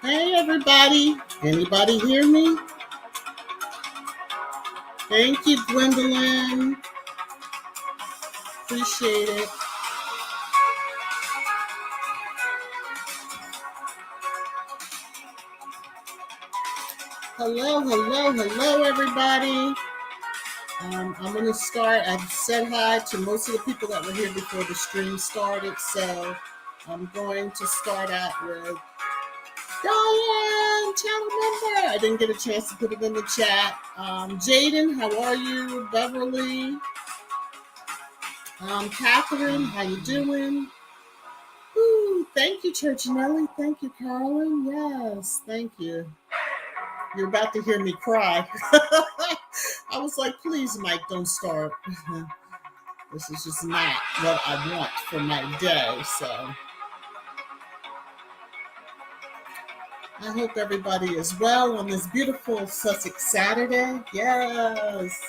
Hey, everybody. Anybody hear me? Thank you, Gwendolyn. Appreciate it. Hello, everybody. I'm going to start. I've said hi to most of the people that were here before the stream started, so I'm going to start out with Diane, channel member. I didn't get a chance to put it in the chat. Jaden, how are you? Beverly. Catherine, how you doing? Ooh, thank you, Churchinelli. Thank you, Carolyn. Yes, thank you. You're about to hear me cry. I was like, please, Mike, don't start. This is just not what I want for my day, so I hope everybody is well on this beautiful Sussex Saturday. Yes.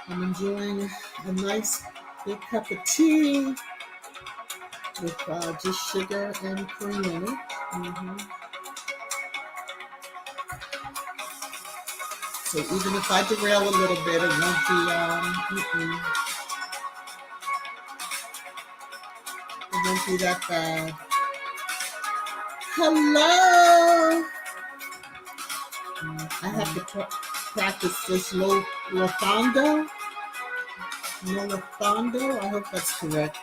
I'm enjoying a nice big cup of tea with just sugar and cream in it. So even if I derail a little bit, it won't be that bad. Hello. I have to practice this Lofondo. I hope that's correct.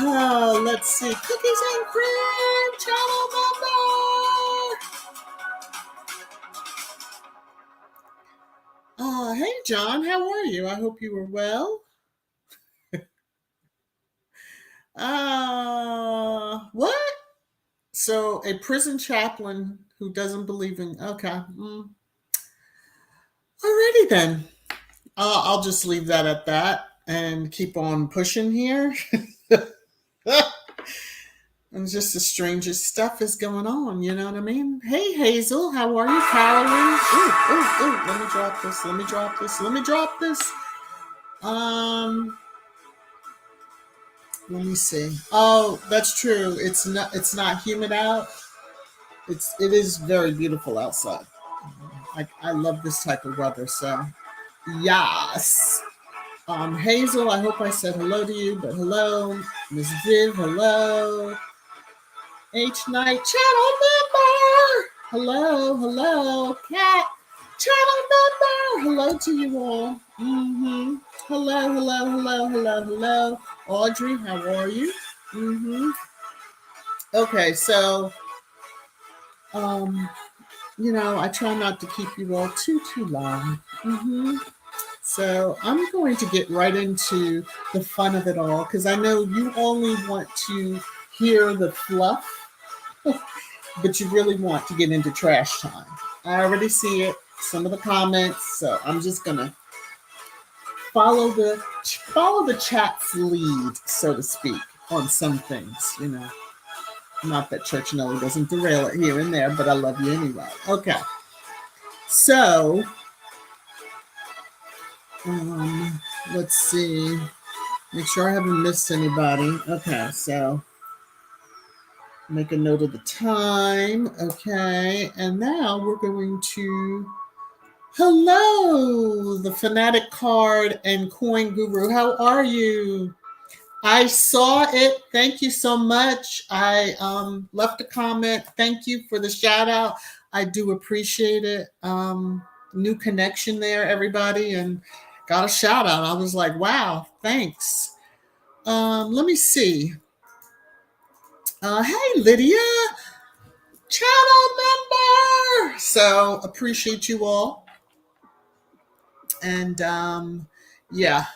Let's see. Cookies and cream, channel member. Hey, John. How are you? I hope you were well. What? So a prison chaplain who doesn't believe in, okay. Alrighty then. I'll just leave that at that and keep on pushing here. And just the strangest stuff is going on, you know what I mean? Hey, Hazel, how are you? Carolyn? Ooh, let me drop this. Let me see. Oh, that's true. It's not humid out. It is very beautiful outside. I love this type of weather, so yes. Hazel, I hope I said hello to you, but hello. Miss Viv, hello. H Night, channel member. Hello. Cat, channel member. Hello to you all. Hello. Audrey, how are you? Okay, so I try not to keep you all too long. So I'm going to get right into the fun of it all, because I know you only want to hear the fluff, but you really want to get into trash time. I already see it, some of the comments, so I'm just gonna follow the chat's lead, so to speak, on some things. Not that Church Nelly doesn't derail it here and there, but I love you anyway. Okay, so let's see. Make sure I haven't missed anybody. Okay, so make a note of the time. Okay, and now we're going to hello, the Fanatic Card and Coin Guru. How are you? I saw it. Thank you so much. I left a comment. Thank you for the shout out. I do appreciate it. New connection there, everybody, and got a shout out. I was like, wow, thanks. Let me see. Hey, Lydia, channel member. So appreciate you all. And yeah.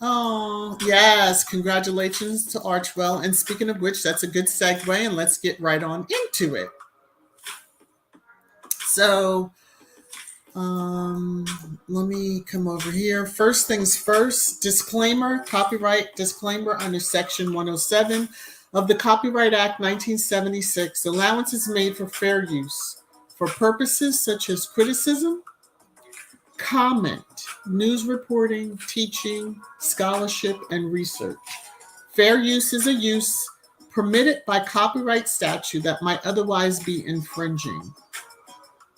Oh, yes. Congratulations to Archwell. And speaking of which, that's a good segue, and let's get right on into it. So, let me come over here. First things first, disclaimer, copyright disclaimer under Section 107 of the Copyright Act 1976. Allowance is made for fair use for purposes such as criticism, comment, news reporting, teaching, scholarship, and research. Fair use is a use permitted by copyright statute that might otherwise be infringing.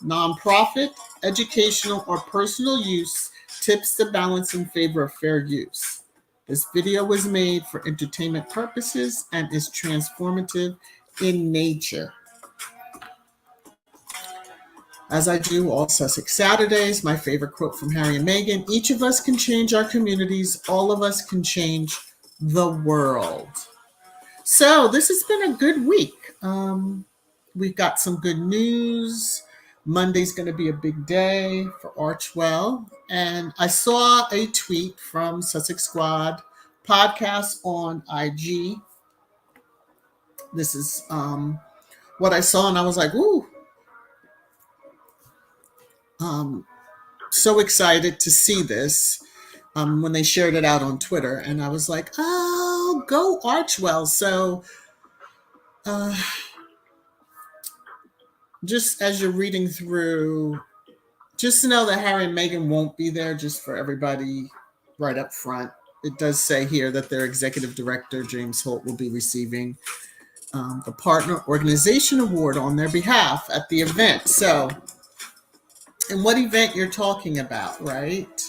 Nonprofit, educational, or personal use tips the balance in favor of fair use. This video was made for entertainment purposes and is transformative in nature. As I do all Sussex Saturdays, my favorite quote from Harry and Meghan: each of us can change our communities, all of us can change the world. So this has been a good week. We've got some good news. Monday's going to be a big day for Archwell. And I saw a tweet from Sussex Squad podcast on IG. This is what I saw, and I was like, ooh. So excited to see this when they shared it out on Twitter. And I was like, oh, go Archwell. So just as you're reading through, just to know that Harry and Meghan won't be there, just for everybody right up front. It does say here that their executive director, James Holt, will be receiving the Partner Organization Award on their behalf at the event. So, and what event you're talking about, right?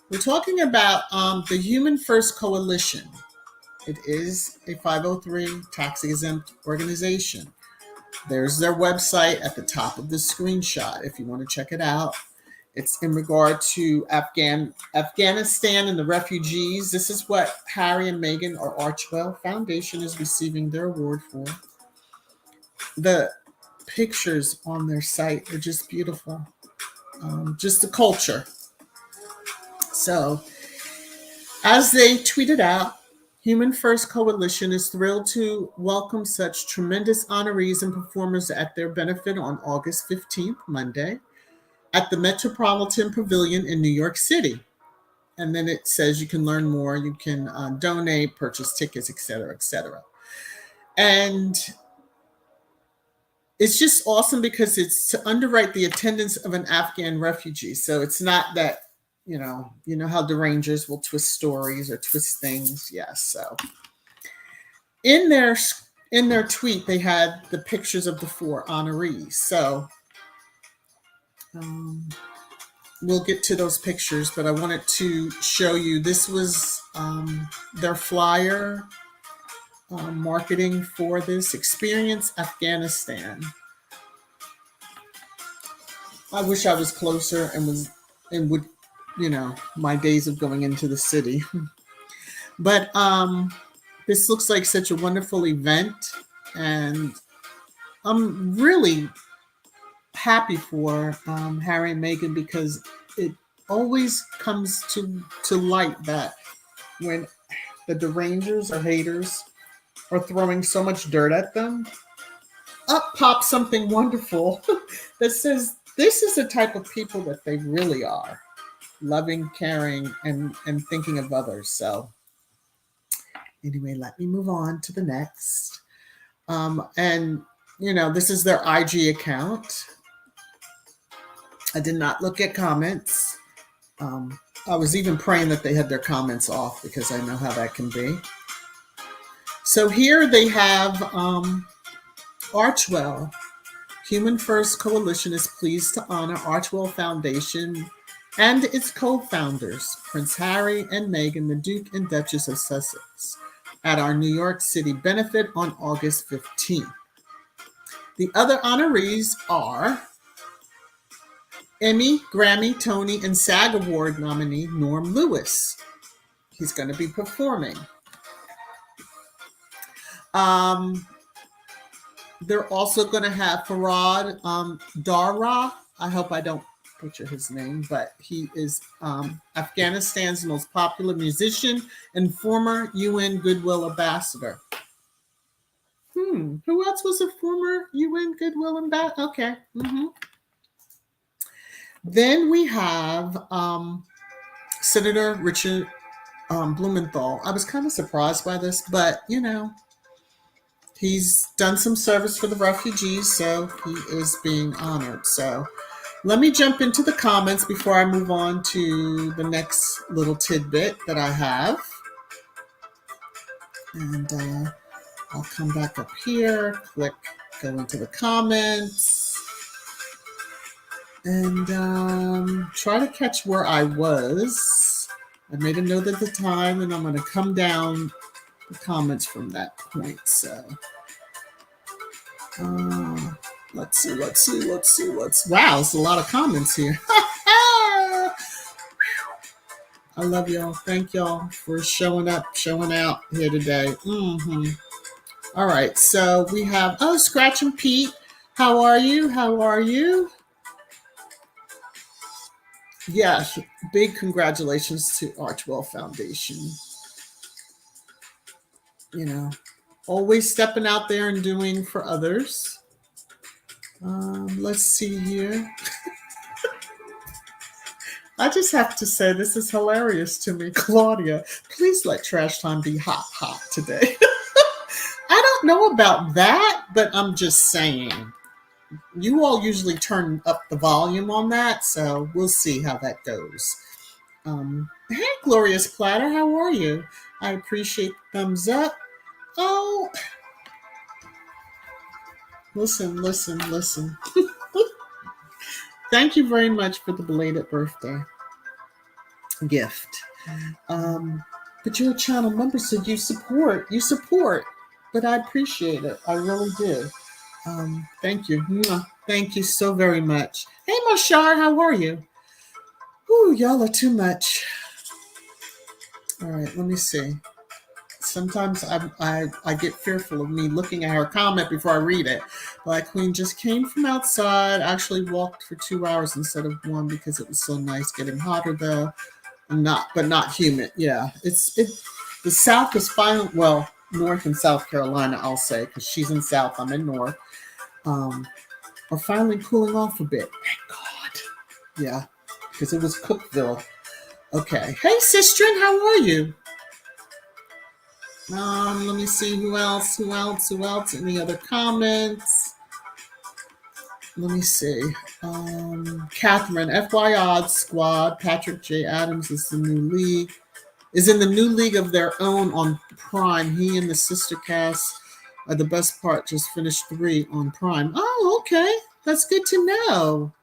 We're talking about the Human First Coalition. It is a 503 tax-exempt organization. There's their website at the top of the screenshot if you want to check it out. It's in regard to Afghanistan and the refugees. This is what Harry and Meghan or Archwell Foundation is receiving their award for. The pictures on their site are just beautiful. Just the culture. So, as they tweeted out, Human First Coalition is thrilled to welcome such tremendous honorees and performers at their benefit on August 15th, Monday, at the Metropolitan Pavilion in New York City. And then it says you can learn more, you can donate, purchase tickets, etc., etc. And it's just awesome because it's to underwrite the attendance of an Afghan refugee. So it's not that, you know how derangers will twist stories or twist things. Yes. So in their tweet, they had the pictures of the 4 honorees. So we'll get to those pictures, but I wanted to show you, this was their flyer marketing for this Experience Afghanistan. I wish I was closer and would, my days of going into the city. But this looks like such a wonderful event, and I'm really happy for Harry and Meghan, because it always comes to light that when the derangers or haters are throwing so much dirt at them, up pops something wonderful that says this is the type of people that they really are. Loving, caring, and thinking of others. So anyway, let me move on to the next. And, this is their IG account. I did not look at comments. I was even praying that they had their comments off, because I know how that can be. So here they have Archwell. Human First Coalition is pleased to honor Archwell Foundation and its co-founders, Prince Harry and Meghan, the Duke and Duchess of Sussex, at our New York City benefit on August 15th. The other honorees are Emmy, Grammy, Tony, and SAG Award nominee Norm Lewis. He's going to be performing. They're also going to have Farad Dara. I hope I don't butcher his name, but he is Afghanistan's most popular musician and former UN Goodwill Ambassador. Who else was a former UN Goodwill Ambassador? Okay. Then we have Senator Richard Blumenthal. I was kind of surprised by this, but you know, he's done some service for the refugees, so he is being honored. So let me jump into the comments before I move on to the next little tidbit that I have. And I'll come back up here, click, go into the comments, and try to catch where I was. I made a note at the time, and I'm going to come down the comments from that point. So let's see. Wow, it's a lot of comments here. I love y'all. Thank y'all for showing up, showing out here today. All right, so we have, Scratch and Pete. How are you? How are you? Yes, big congratulations to Archwell Foundation. You know, always stepping out there and doing for others. Let's see here. I just have to say, this is hilarious to me. Claudia, please let Trash Time be hot today. I don't know about that, but I'm just saying. You all usually turn up the volume on that, so we'll see how that goes. Hey, Glorious Platter, how are you? I appreciate the thumbs up. Oh, listen. Thank you very much for the belated birthday gift. But you're a channel member, so you support, but I appreciate it. I really do. Thank you. Thank you so very much. Hey, Mashar, how are you? Ooh, y'all are too much. All right, let me see. Sometimes I get fearful of me looking at her comment before I read it. Black Queen just came from outside, actually walked for 2 hours instead of 1 because it was so nice. Getting hotter though, but not humid. Yeah, the South is finally, well, North and South Carolina, I'll say, because she's in South, I'm in North, are finally cooling off a bit. Thank God. Yeah, because it was Cookville. Okay. Hey, Sistren, how are you? Let me see who else. Any other comments? Let me see. Catherine, FY Odds Squad. Patrick J. Adams is in the new league of their own on Prime. He and the sister cast are the best part. Just finished 3 on Prime. Oh, okay. That's good to know.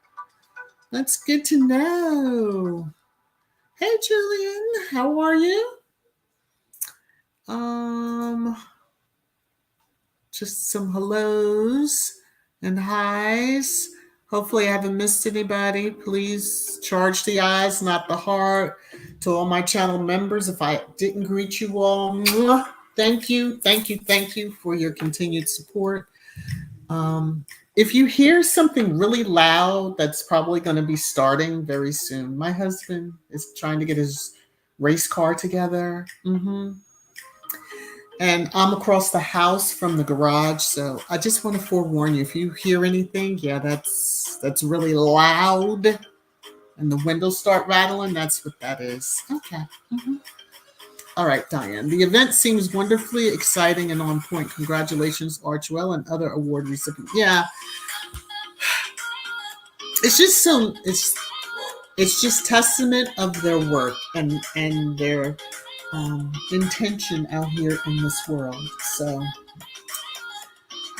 Hey, Julian, how are you? Just some hellos and highs. Hopefully I haven't missed anybody. Please charge the eyes, not the heart. To all my channel members, if I didn't greet you all, thank you for your continued support. If you hear something really loud, that's probably going to be starting very soon. My husband is trying to get his race car together. And I'm across the house from the garage, so I just want to forewarn you, if you hear anything, yeah, that's really loud, and the windows start rattling, that's what that is. Okay. All right, Diane. The event seems wonderfully exciting and on point. Congratulations, Archwell and other award recipients. Yeah. It's just testament of their work and their intention out here in this world. So,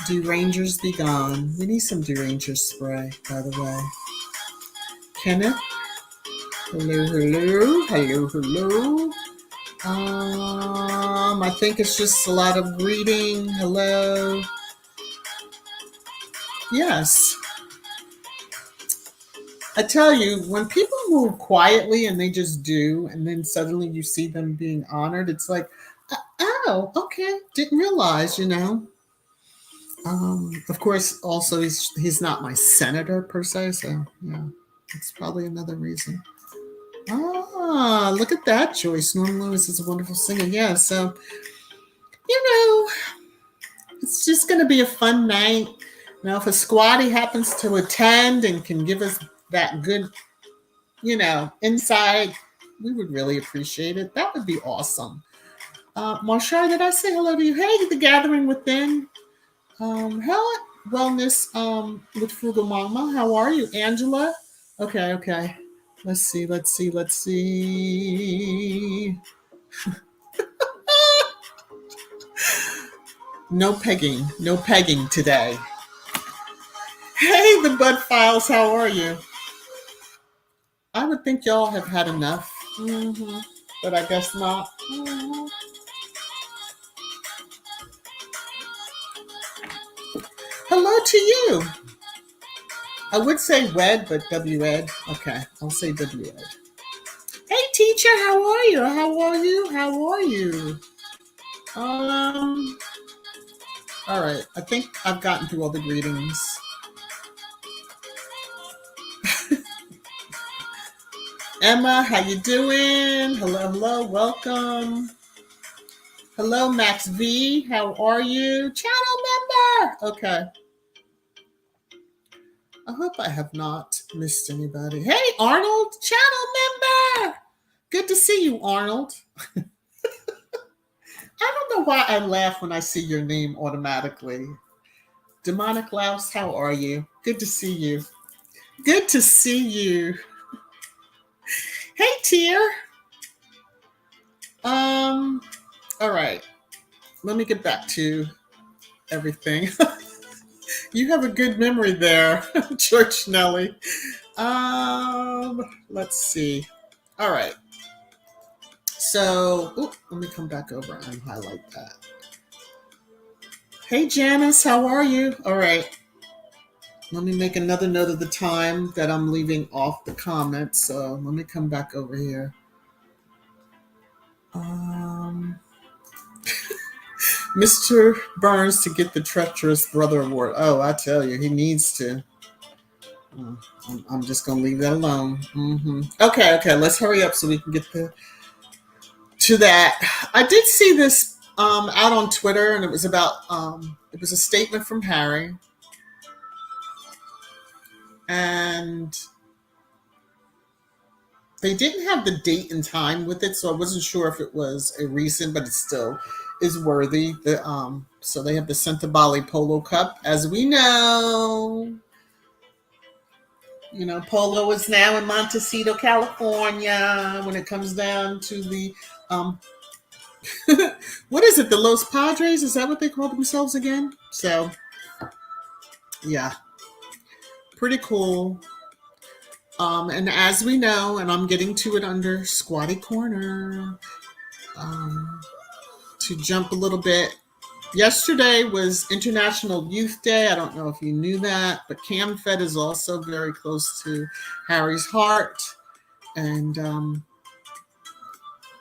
derangers be gone. We need some deranger spray, by the way. Kenneth, hello. I think it's just a lot of reading. Hello. Yes. I tell you, when people move quietly and they just do, and then suddenly you see them being honored, it's like, oh, okay, didn't realize, Of course, also, he's not my senator per se, so, yeah. It's probably another reason. Ah, look at that, Joyce. Norm Lewis is a wonderful singer. Yeah, so, it's just going to be a fun night. Now, if a squaddie happens to attend and can give us that good, insight, we would really appreciate it. That would be awesome. Marshall, did I say hello to you? Hey, the gathering within. Hello, wellness with Frugal Mama. How are you, Angela? Okay. Let's see. No pegging today. Hey, the Bud Files, how are you? I would think y'all have had enough, but I guess not. Hello to you. I would say WED, but W-Ed. Okay, I'll say W-Ed. Hey, teacher, how are you? All right, I think I've gotten through all the greetings. Emma, how you doing? Hello, welcome. Hello, Max V, how are you? Channel member! Okay. I hope I have not missed anybody. Hey, Arnold, channel member! Good to see you, Arnold. I don't know why I laugh when I see your name automatically. Demonic Louse, how are you? Good to see you. Good to see you. Hey, Tier. All right. Let me get back to everything. You have a good memory there, Church Nelly. Let's see. All right. So, let me come back over and highlight that. Hey, Janice, how are you? All right. Let me make another note of the time that I'm leaving off the comments. So let me come back over here. Mr. Burns to get the Treacherous Brother Award. Oh, I tell you, he needs to. I'm just going to leave that alone. Okay, let's hurry up so we can get to that. I did see this out on Twitter, and it was about, it was a statement from Harry. And they didn't have the date and time with it, so I wasn't sure if it was a recent, but it still is worthy. So they have the Centabali Polo Cup. As we know, Polo is now in Montecito, California, when it comes down to the, what is it, the Los Padres? Is that what they call themselves again? So, yeah. Pretty cool. And as we know, and I'm getting to it under SQUADDIE Corner, to jump a little bit. Yesterday was International Youth Day. I don't know if you knew that, but CamFed is also very close to Harry's heart. And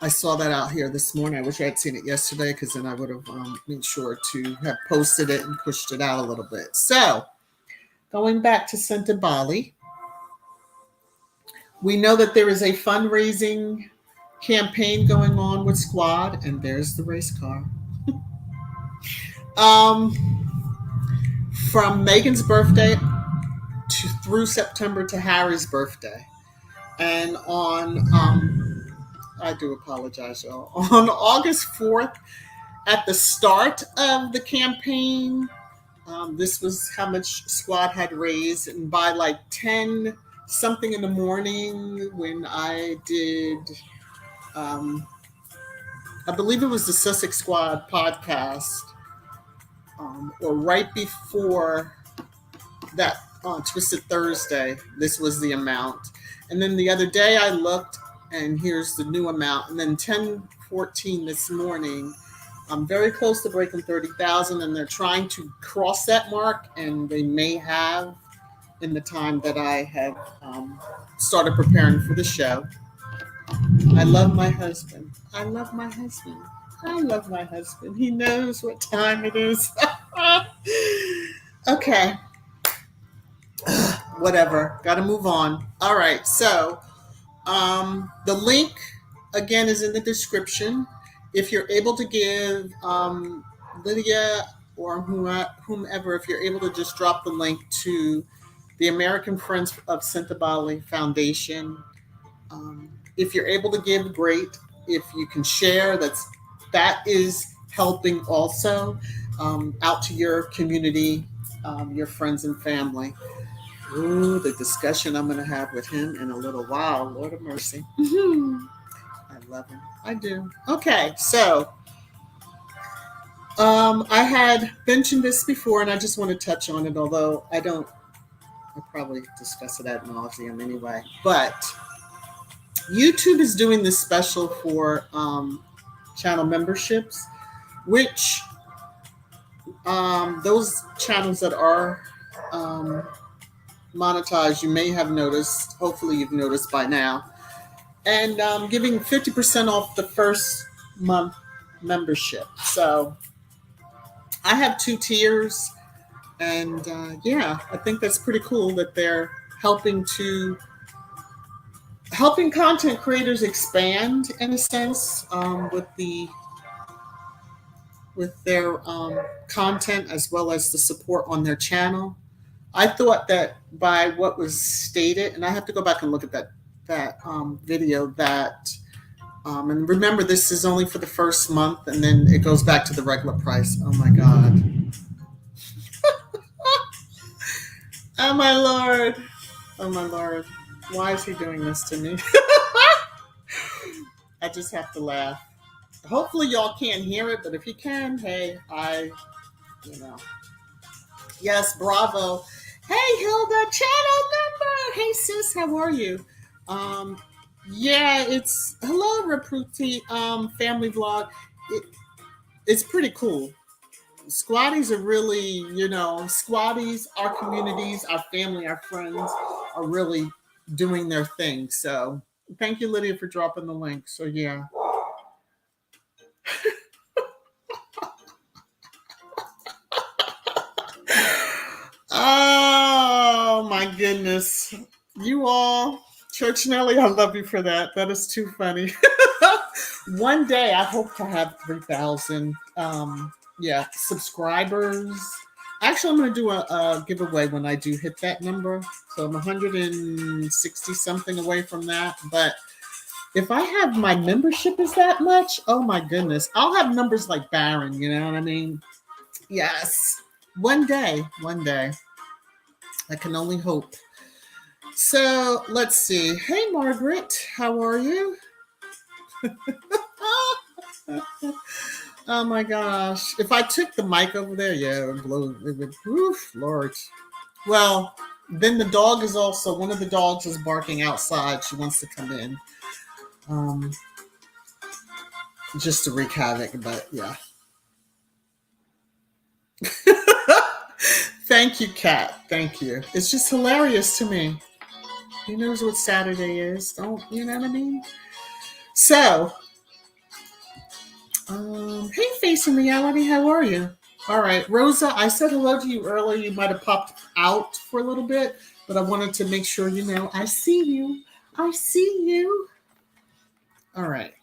I saw that out here this morning. I wish I had seen it yesterday, because then I would have made sure to have posted it and pushed it out a little bit. So, going back to Centabali, we know that there is a fundraising campaign going on with Squad, and there's the race car. From Meghan's birthday through September to Harry's birthday. And on, I do apologize, y'all. On August 4th, at the start of the campaign, this was how much Squad had raised. And by like 10 something in the morning, when I did, I believe it was the Sussex Squad podcast, or right before that on Twisted Thursday, this was the amount. And then the other day I looked, and here's the new amount. And then 10:14 this morning, I'm very close to breaking 30,000, and they're trying to cross that mark, and they may have in the time that I have started preparing for the show. I love my husband. He knows what time it is. Okay. whatever. Got to move on. All right. So the link again is in the description. If you're able to give Lydia or whomever, if you're able to just drop the link to the American Friends of Sintabali Foundation. If you're able to give, great. If you can share, that is helping also out to your community, your friends and family. Ooh, the discussion I'm going to have with him in a little while. Lord of mercy. I love him. I do. Okay, so I had mentioned this before, and I just want to touch on it, although I'll probably discuss it ad nauseum anyway. But YouTube is doing this special for channel memberships, which those channels that are monetized, you may have noticed, hopefully you've noticed by now, and giving 50% off the first month membership. So I have 2 tiers, and yeah, I think that's pretty cool that they're helping content creators expand in a sense with their content, as well as the support on their channel. I thought that by what was stated, and I have to go back and look at that video, that and remember, this is only for the first month, and then it goes back to the regular price. Oh my God. Oh my Lord. Oh my Lord. Why is he doing this to me? I just have to laugh. Hopefully y'all can't hear it, but if you can, hey, yes, bravo. Hey, Hilda, channel member. Hey, sis, how are you? Yeah, it's hello, Rapruti, family vlog. It's pretty cool. Squaddies are really, squaddies, our communities, our family, our friends are really doing their thing. So thank you, Lydia, for dropping the link. So yeah. Oh my goodness. You all, Church Nelly, I love you for that. That is too funny. One day I hope to have 3,000 subscribers. Actually, I'm going to do a giveaway when I do hit that number. So I'm 160 something away from that. But if I have my membership is that much, oh my goodness, I'll have numbers like Baron, you know what I mean? Yes. One day. I can only hope. So let's see. Hey, Margaret, how are you? Oh my gosh. If I took the mic over there, yeah, it would blow. It would, oof, Lord. Well, then the dog is also, one of the dogs is barking outside. She wants to come in. Just to wreak havoc, but yeah. Thank you, Kat. Thank you. It's just hilarious to me. He knows what Saturday is. Don't, you know what I mean? So, hey, Facing Reality, how are you? All right, Rosa, I said hello to you earlier. You might have popped out for a little bit, but I wanted to make sure you know I see you. I see you. All right.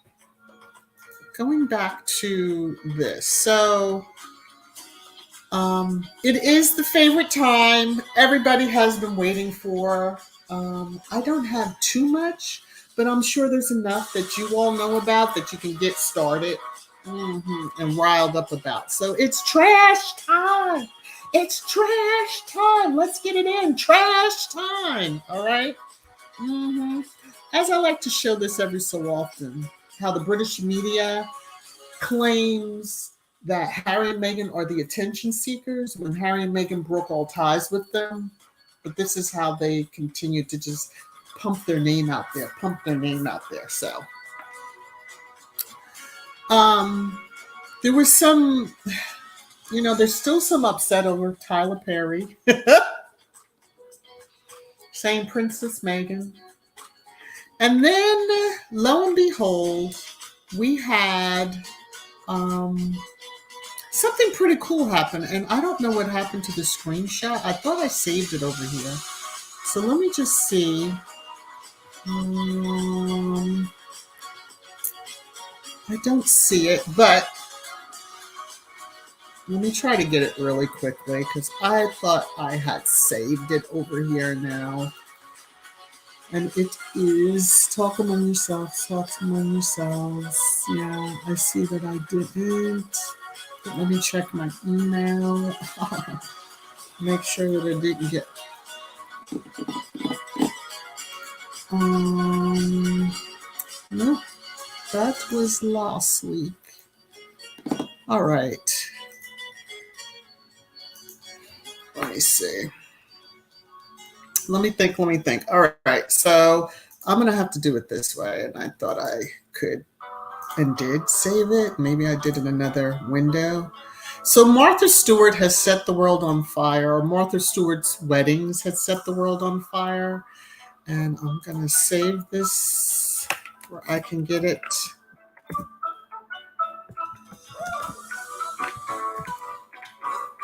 Going back to this. So, it is the favorite time everybody has been waiting for. I don't have too much, but I'm sure there's enough that you all know about that you can get started and riled up about. So it's trash time. It's trash time. Let's get it in. Trash time. All right. As I like to show this every so often, how the British media claims that Harry and Meghan are the attention seekers when Harry and Meghan broke all ties with them. But this is how they continue to just pump their name out there. So, there was some, there's still some upset over Tyler Perry saying Princess Meghan. And then, lo and behold, we had something pretty cool happened, and I don't know what happened to the screenshot. I thought I saved it over here. So let me just see. I don't see it, but let me try to get it really quickly because I thought I had saved it over here now. And it is talk among yourselves, talk among yourselves. Yeah, I see that I didn't. But let me check my email. Make sure that I didn't get. Nope, that was last week. All right. Let me see. Let me think. All right. So I'm going to have to do it this way. And I thought I could and did save it. Maybe I did in another window. So Martha Stewart has set the world on fire, or Martha Stewart's weddings had set the world on fire. And I'm going to save this where I can get it.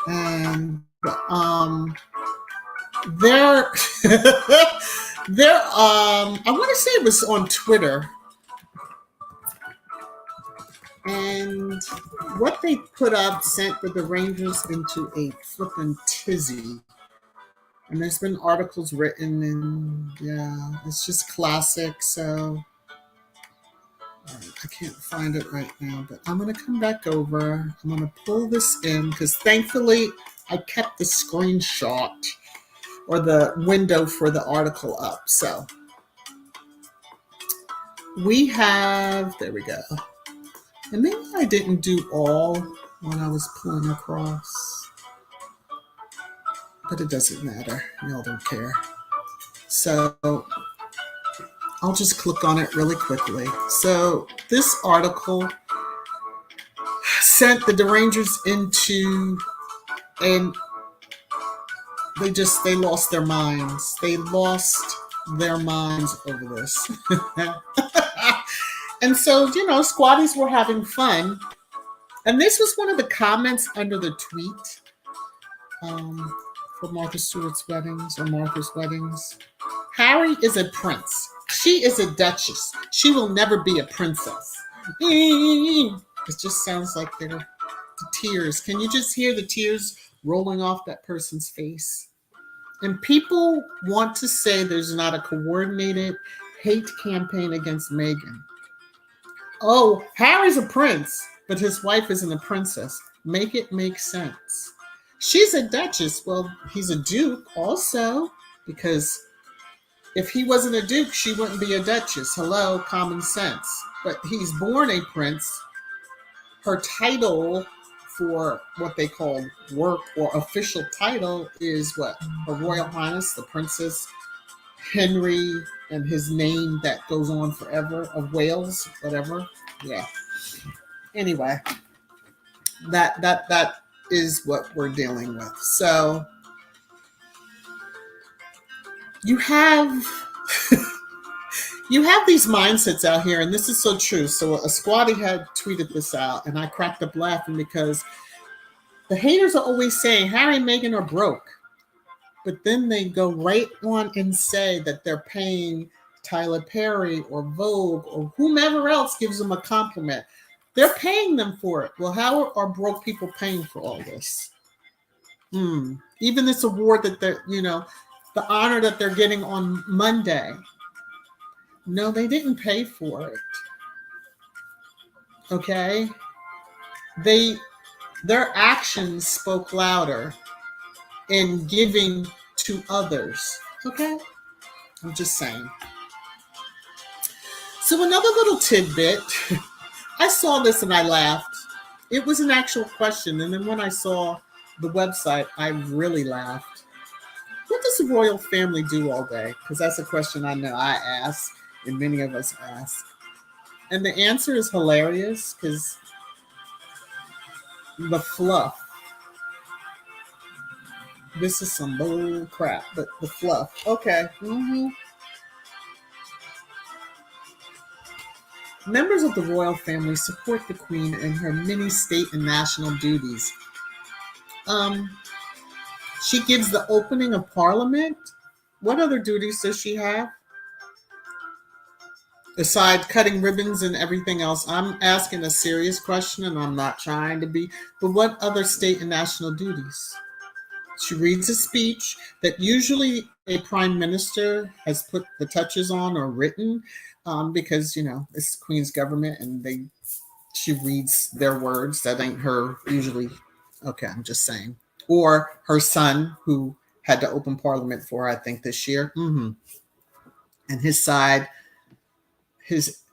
And there, I want to say it was on Twitter. And what they put up sent the Rangers into a flippin' tizzy. And there's been articles written, and yeah, it's just classic. So I can't find it right now, but I'm going to come back over. I'm going to pull this in because thankfully I kept the screenshot or the window for the article up. So we have, there we go. And maybe I didn't do all when I was pulling across, but it doesn't matter. Y'all don't care. So I'll just click on it really quickly. So this article sent the Rangers into, and they lost their minds. They lost their minds over this. And so, squaddies were having fun. And this was one of the comments under the tweet for Martha Stewart's weddings, or Martha's weddings. Harry is a prince. She is a duchess. She will never be a princess. It just sounds like they're the tears. Can you just hear the tears rolling off that person's face? And people want to say there's not a coordinated hate campaign against Meghan. Oh, Harry's a prince, but his wife isn't a princess. Make it make sense. She's a duchess. Well, he's a duke also, because if he wasn't a duke, she wouldn't be a duchess. Hello, common sense. But he's born a prince. Her title for what they call work or official title is what? Her Royal Highness, the Princess Henry, and his name that goes on forever, of Wales, whatever. Yeah. Anyway, that is what we're dealing with. So you have these mindsets out here, and this is so true. So a squaddie had tweeted this out, and I cracked up laughing because the haters are always saying Harry and Meghan are broke. But then they go right on and say that they're paying Tyler Perry or Vogue or whomever else gives them a compliment. They're paying them for it. Well, how are broke people paying for all this? Even this award that they're, the honor that they're getting on Monday. No, they didn't pay for it. Okay? Their actions spoke louder in giving to others. Okay? I'm just saying. So another little tidbit. I saw this and I laughed. It was an actual question. And then when I saw the website, I really laughed. What does the royal family do all day? Because that's a question I know I ask, and many of us ask. And the answer is hilarious because the fluff. This is some bull crap, but the fluff. Okay. Members of the royal family support the Queen in her many state and national duties. She gives the opening of Parliament. What other duties does she have? Aside cutting ribbons and everything else, I'm asking a serious question and I'm not trying to be, but what other state and national duties? She reads a speech that usually a prime minister has put the touches on or written, because, it's the Queen's government and she reads their words. That ain't her usually. Okay, I'm just saying. Or her son, who had to open parliament for her, I think, this year. And his side, his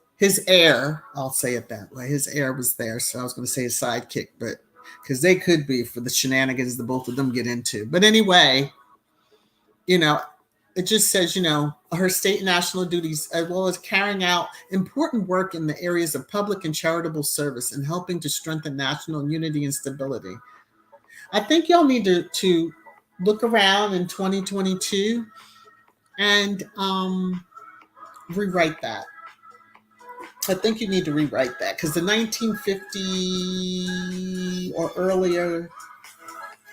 heir, I'll say it that way. His heir was there, so I was going to say his sidekick, but because they could be for the shenanigans that both of them get into. But anyway, it just says, her state and national duties, as well as carrying out important work in the areas of public and charitable service and helping to strengthen national unity and stability. I think y'all need to look around in 2022 and rewrite that. I think you need to rewrite that because the 1950 or earlier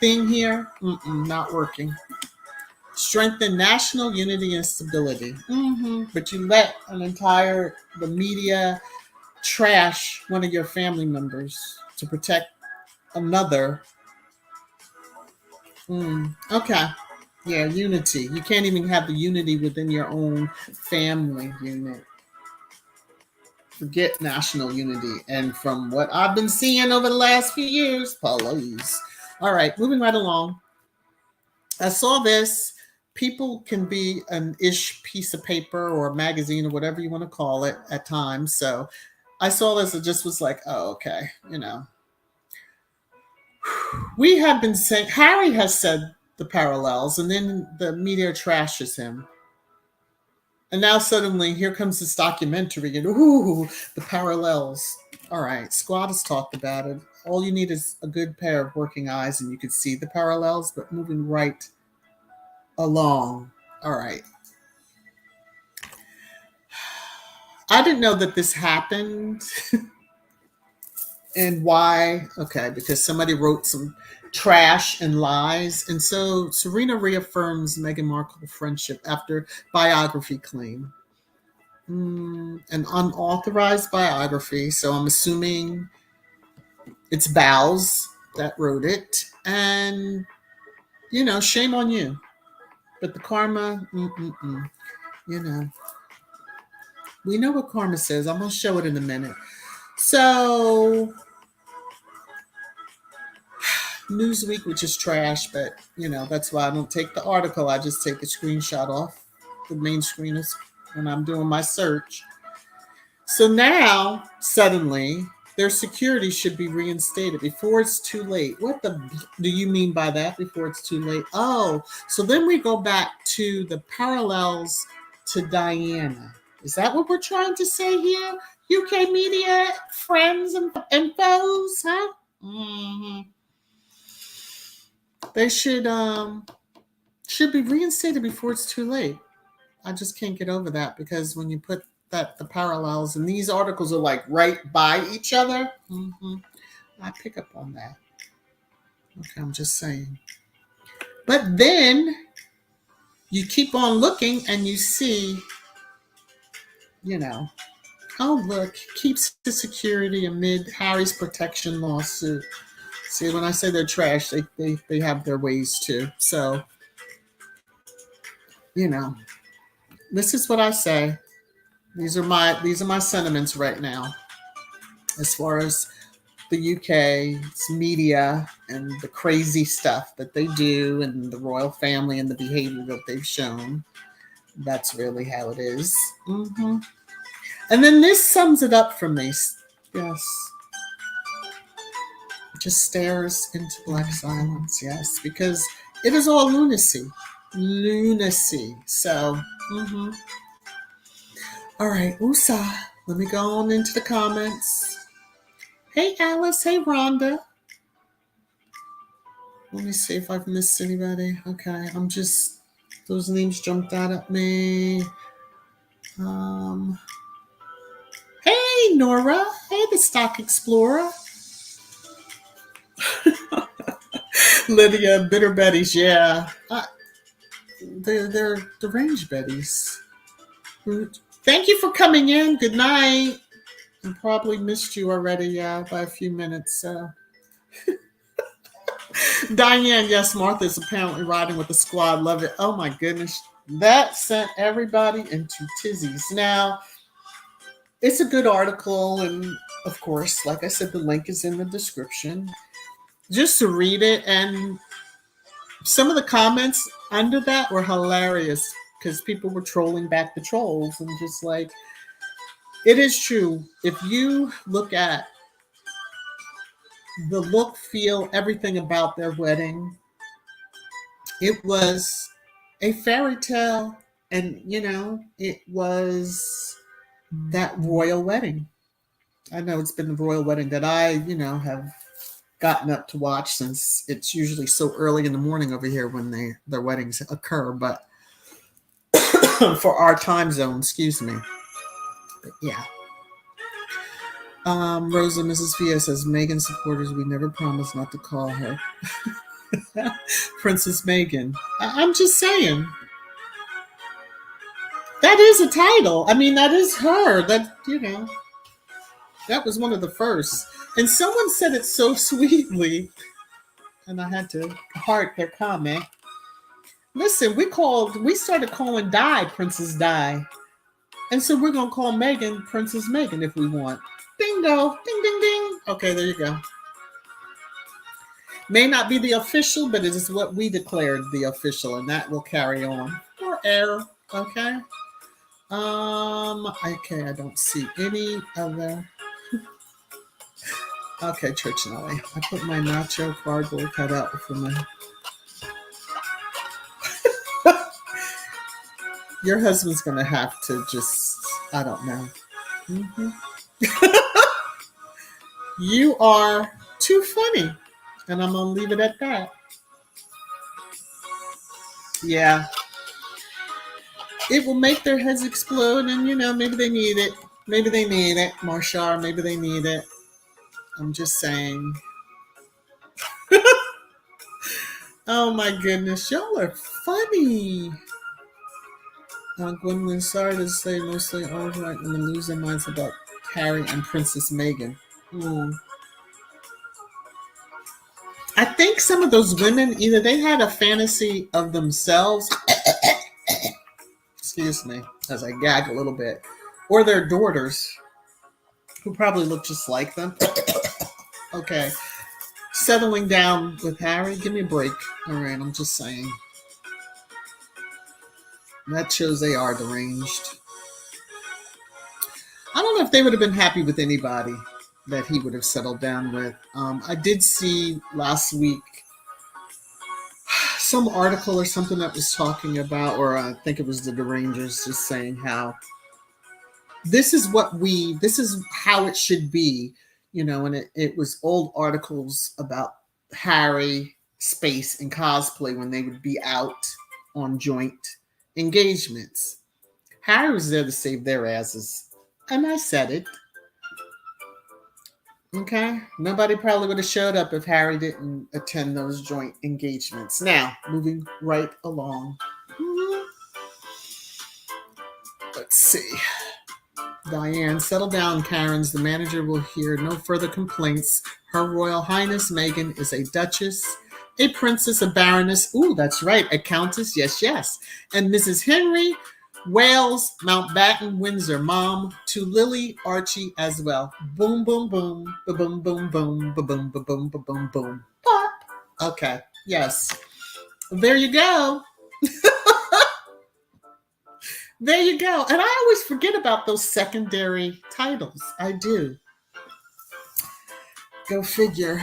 thing here, not working. Strengthen national unity and stability. But you let the media trash one of your family members to protect another. Okay. Yeah, unity. You can't even have the unity within your own family unit. Forget national unity. And from what I've been seeing over the last few years, Polo's. All right, moving right along. I saw this. People can be an ish piece of paper or a magazine or whatever you want to call it at times. So I saw this and just was like, oh, okay, We have been saying, Harry has said the parallels, and then the media trashes him. And now suddenly here comes this documentary and the parallels. All right, Squad has talked about it. All you need is a good pair of working eyes and you can see the parallels, but moving right along. All right. I didn't know that this happened. And why? Okay, because somebody wrote some trash and lies. And so Serena reaffirms Meghan Markle friendship after biography claim. An unauthorized biography. So I'm assuming it's Vows that wrote it. And, shame on you. But the karma, we know what karma says. I'm going to show it in a minute. So Newsweek, which is trash, but that's why I don't take the article. I just take the screenshot off the main screen when I'm doing my search. So now suddenly their security should be reinstated before it's too late. What do you mean by that? Before it's too late? Oh, so then we go back to the parallels to Diana. Is that what we're trying to say here? UK media friends and foes, huh? They should be reinstated before it's too late. I just can't get over that because when you put the parallels and these articles are like right by each other, I pick up on that. Okay, I'm just saying. But then you keep on looking and you see, oh, look, keeps the security amid Harry's protection lawsuit. See, when I say they're trash, they have their ways too. So, this is what I say. These are my sentiments right now, as far as the UK's media and the crazy stuff that they do, and the royal family and the behavior that they've shown. That's really how it is. And then this sums it up for me. Yes. Just stares into black silence. Yes, because it is all lunacy. So, all right, Usa. Let me go on into the comments. Hey, Alice. Hey, Rhonda. Let me see if I've missed anybody. Okay, those names jumped out at me. Hey, Nora. Hey, the Stock Explorer. Lydia, Bitter Betty's, yeah. they're deranged Bettys. Thank you for coming in. Good night. I probably missed you already by a few minutes. Diane, yes, Martha is apparently riding with the squad. Love it. Oh my goodness. That sent everybody into tizzies. Now, it's a good article, and of course, like I said, the link is in the description. Just to read it, and some of the comments under that were hilarious because people were trolling back the trolls, and just like, it is true. If you look at the look, feel, everything about their wedding, it was a fairy tale, and it was that royal wedding. I know it's been the royal wedding that I, have gotten up to watch, since it's usually so early in the morning over here when their weddings occur, but for our time zone, excuse me. But yeah. Rosa, Mrs. Via says, Meghan supporters, we never promised not to call her Princess Meghan. I'm just saying. That is a title. I mean, that is her. That was one of the first. And someone said it so sweetly, and I had to heart their comment. Listen, we started calling Di Princess Di. And so we're going to call Meghan Princess Meghan if we want. Bingo. Ding, ding, ding. Okay, there you go. May not be the official, but it is what we declared the official, and that will carry on forever. Okay. Okay, I don't see any other. Okay, Church Nelly. I put my nacho cardboard cut out for my. Your husband's gonna have to just, I don't know. You are too funny, and I'm gonna leave it at that. Yeah. It will make their heads explode, and maybe they need it. Maybe they need it, Marshar. Maybe they need it. I'm just saying. Oh my goodness, y'all are funny. Gwendolyn, sorry to say, mostly all right women lose their minds about Harry and Princess Meghan. I think some of those women, either they had a fantasy of themselves. Excuse me, as I gag a little bit, or their daughters, who probably look just like them. Okay, settling down with Harry. Give me a break. All right, I'm just saying. That shows they are deranged. I don't know if they would have been happy with anybody that he would have settled down with. I did see last week some article or something that was talking about, or I think it was the derangers just saying how this is how it should be, and it was old articles about Harry, space, and cosplay when they would be out on joint engagements. Harry was there to save their asses, and I said it. Okay, nobody probably would have showed up if Harry didn't attend those joint engagements. Now, moving right along. Let's see. Diane, settle down, Karens. The manager will hear no further complaints. Her Royal Highness Meghan is a duchess, a princess, a baroness. Ooh, that's right, a countess. Yes, yes. And Mrs. Henry, Wales, Mountbatten, Windsor, mom to Lily, Archie as well. Boom, boom, boom, ba-boom, boom, boom, ba-boom, ba-boom, ba-boom, boom. Pop. Okay, yes. There you go. There you go. And I always forget about those secondary titles. I do. Go figure,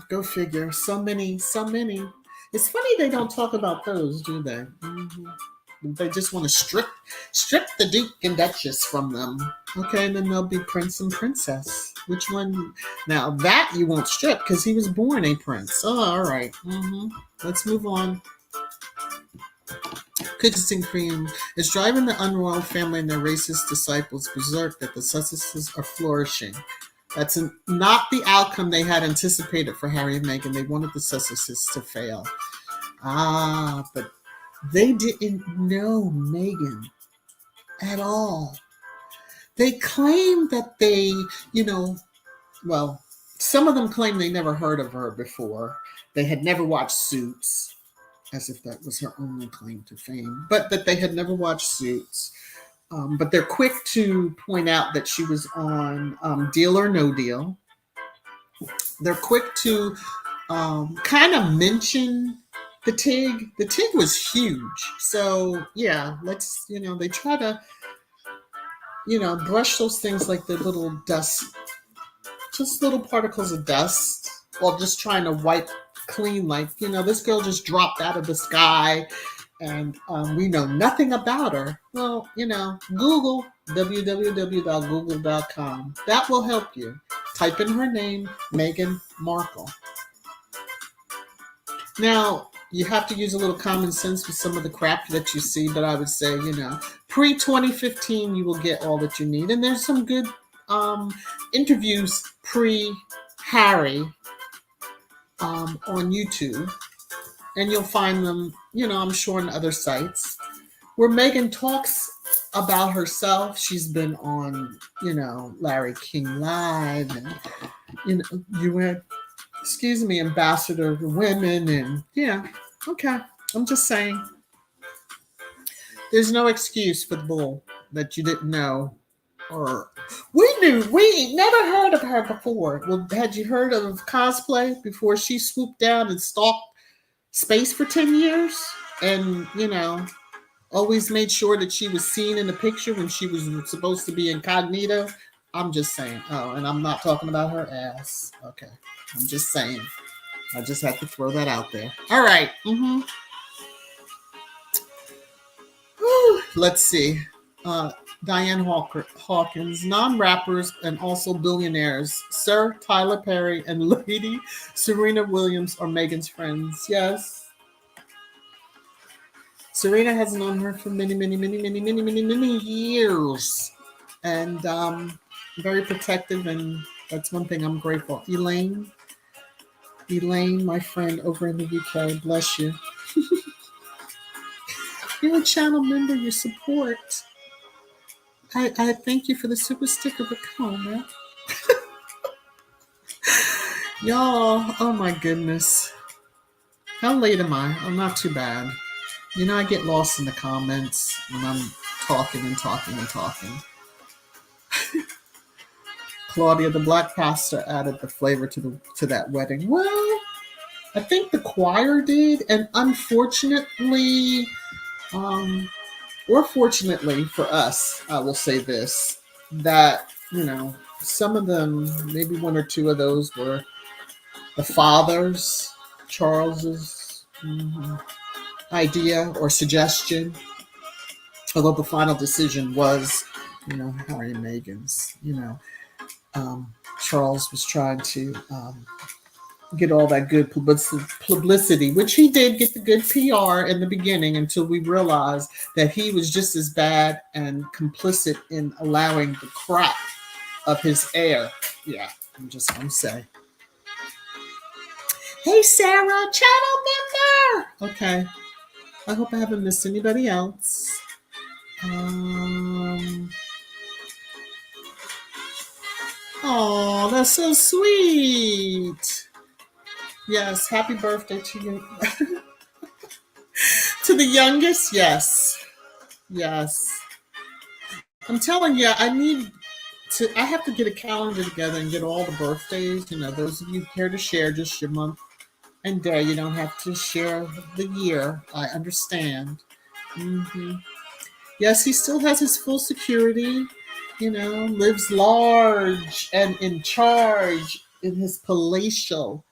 go figure. So many. It's funny they don't talk about those, do they? They just want to strip the Duke and Duchess from them. Okay, and then they'll be Prince and Princess. Which one? Now that you won't strip because he was born a prince. Oh, all right. Let's move on. Cookies and cream is driving the unroyal family and their racist disciples berserk that the Sussexes are flourishing. That's not the outcome they had anticipated for Harry and Meghan. They wanted the Sussexes to fail. But They didn't know Meghan at all. They claimed that they, you know, well, some of them claim they never heard of her before. They had never watched Suits, as if that was her only claim to fame, but that they had never watched Suits. But they're quick to point out that she was on Deal or No Deal. They're quick to kind of mention the TIG. The TIG was huge. So, yeah, let's, they try to, brush those things like the little dust, just little particles of dust, while just trying to wipe clean, like, this girl just dropped out of the sky and we know nothing about her. Well, Google, www.google.com. That will help you. Type in her name, Meghan Markle. Now, you have to use a little common sense with some of the crap that you see, but I would say, pre-2015, you will get all that you need. And there's some good interviews pre-Harry on YouTube. And you'll find them, I'm sure on other sites, where Meghan talks about herself. She's been on, Larry King Live and, UN, ambassador to women. And okay. I'm just saying. There's no excuse for the bull that you didn't know. Or we never heard of her before. Well, had you heard of cosplay before she swooped down and stalked space for 10 years and always made sure that she was seen in the picture when she was supposed to be incognito? I'm just saying. Oh, and I'm not talking about her ass. Okay, I'm just saying. I just have to throw that out there. All right. Let's see. Diane Hawkins, non-rappers and also billionaires. Sir Tyler Perry and Lady Serena Williams are Meghan's friends. Yes. Serena has known her for many years. And very protective, and that's one thing I'm grateful. Elaine, my friend over in the UK, bless you. You're a channel member, your support. I thank you for the super sticker for comment. Y'all, oh my goodness. How late am I? I'm not too bad. I get lost in the comments when I'm talking and talking and talking. Claudia, the black pastor, added the flavor to that wedding. Well, I think the choir did, and unfortunately, or fortunately for us, I will say this, that, some of them, maybe one or two of those were the father's, Charles's idea or suggestion, although the final decision was, Harry and Meghan's. Charles was trying to get all that good publicity, which he did get the good PR in the beginning, until we realized that he was just as bad and complicit in allowing the crap of his heir. Yeah, I'm just going to say. Hey, Sarah, channel member. Okay. I hope I haven't missed anybody else. Oh, that's so sweet. Yes, happy birthday to you. To the youngest, yes. I'm telling you, I have to get a calendar together and get all the birthdays. Those of you care to share just your month and day. You don't have to share the year. I understand. Yes, he still has his full security. Lives large and in charge in his palatial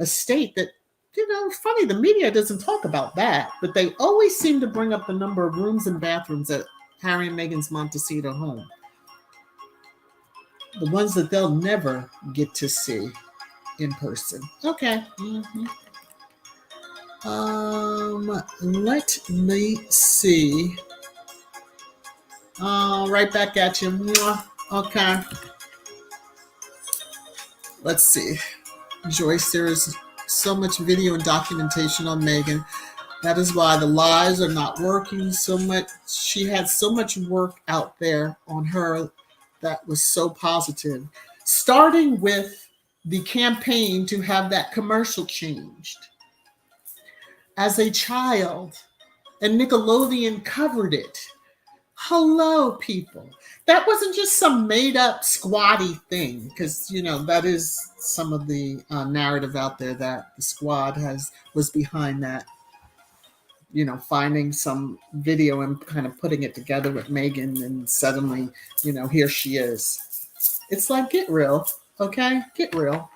estate that, funny, the media doesn't talk about that, but they always seem to bring up the number of rooms and bathrooms at Harry and Meghan's Montecito home. The ones that they'll never get to see in person. Okay. Let me see. Right back at you. Okay. Let's see. Joyce, there is so much video and documentation on Meghan. That is why the lies are not working so much. She had so much work out there on her that was so positive. Starting with the campaign to have that commercial changed. As a child, and Nickelodeon covered it. Hello, people. That wasn't just some made up squaddie thing, because that is some of the narrative out there that the squad was behind that. Finding some video and kind of putting it together with Meghan, and suddenly, here she is. It's like, get real, okay? Get real.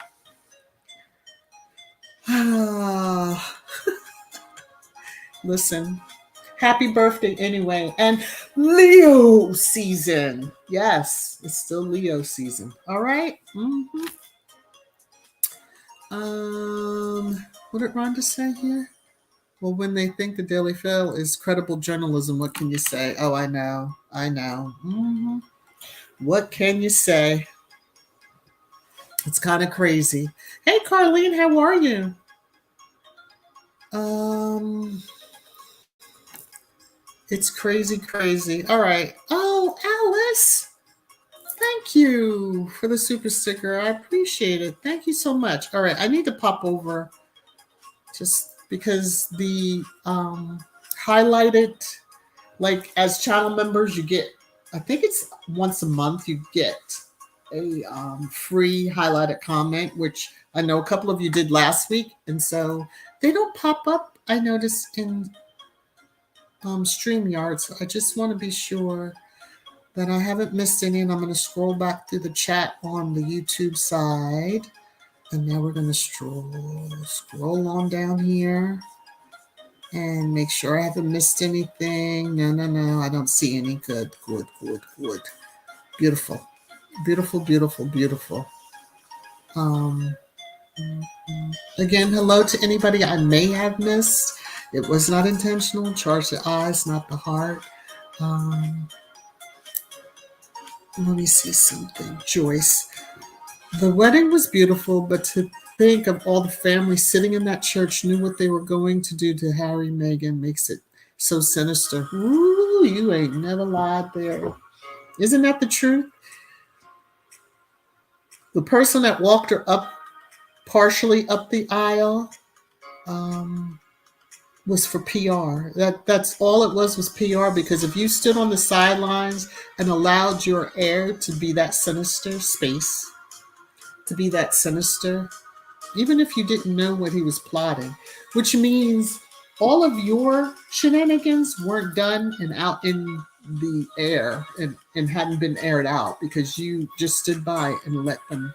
Listen. Happy birthday anyway. And Leo season. Yes, it's still Leo season. All right. What did Rhonda say here? Well, when they think the Daily Fail is credible journalism, what can you say? Oh, I know. What can you say? It's kind of crazy. Hey, Carlene, how are you? It's crazy. All right. Oh, Alice. Thank you for the super sticker. I appreciate it. Thank you so much. All right. I need to pop over just because the highlighted, like as channel members, you get, I think it's once a month, you get a free highlighted comment, which I know a couple of you did last week. And so they don't pop up, I noticed, in StreamYard. So I just want to be sure that I haven't missed any, and I'm going to scroll back through the chat on the YouTube side. And now we're going to scroll on down here and make sure I haven't missed anything. No, I don't see any. Good. Beautiful. Again, hello to anybody I may have missed. It was not intentional. Charge the eyes, not the heart. Let me see something. Joyce. The wedding was beautiful, but to think of all the family sitting in that church knew what they were going to do to Harry and Meghan makes it so sinister. Ooh, you ain't never lied there. Isn't that the truth? The person that walked her up, partially up the aisle, was for PR. That's all it was PR, because if you stood on the sidelines and allowed your heir to be that sinister space, to be that sinister, even if you didn't know what he was plotting, which means all of your shenanigans weren't done and out in the air and hadn't been aired out because you just stood by and let them.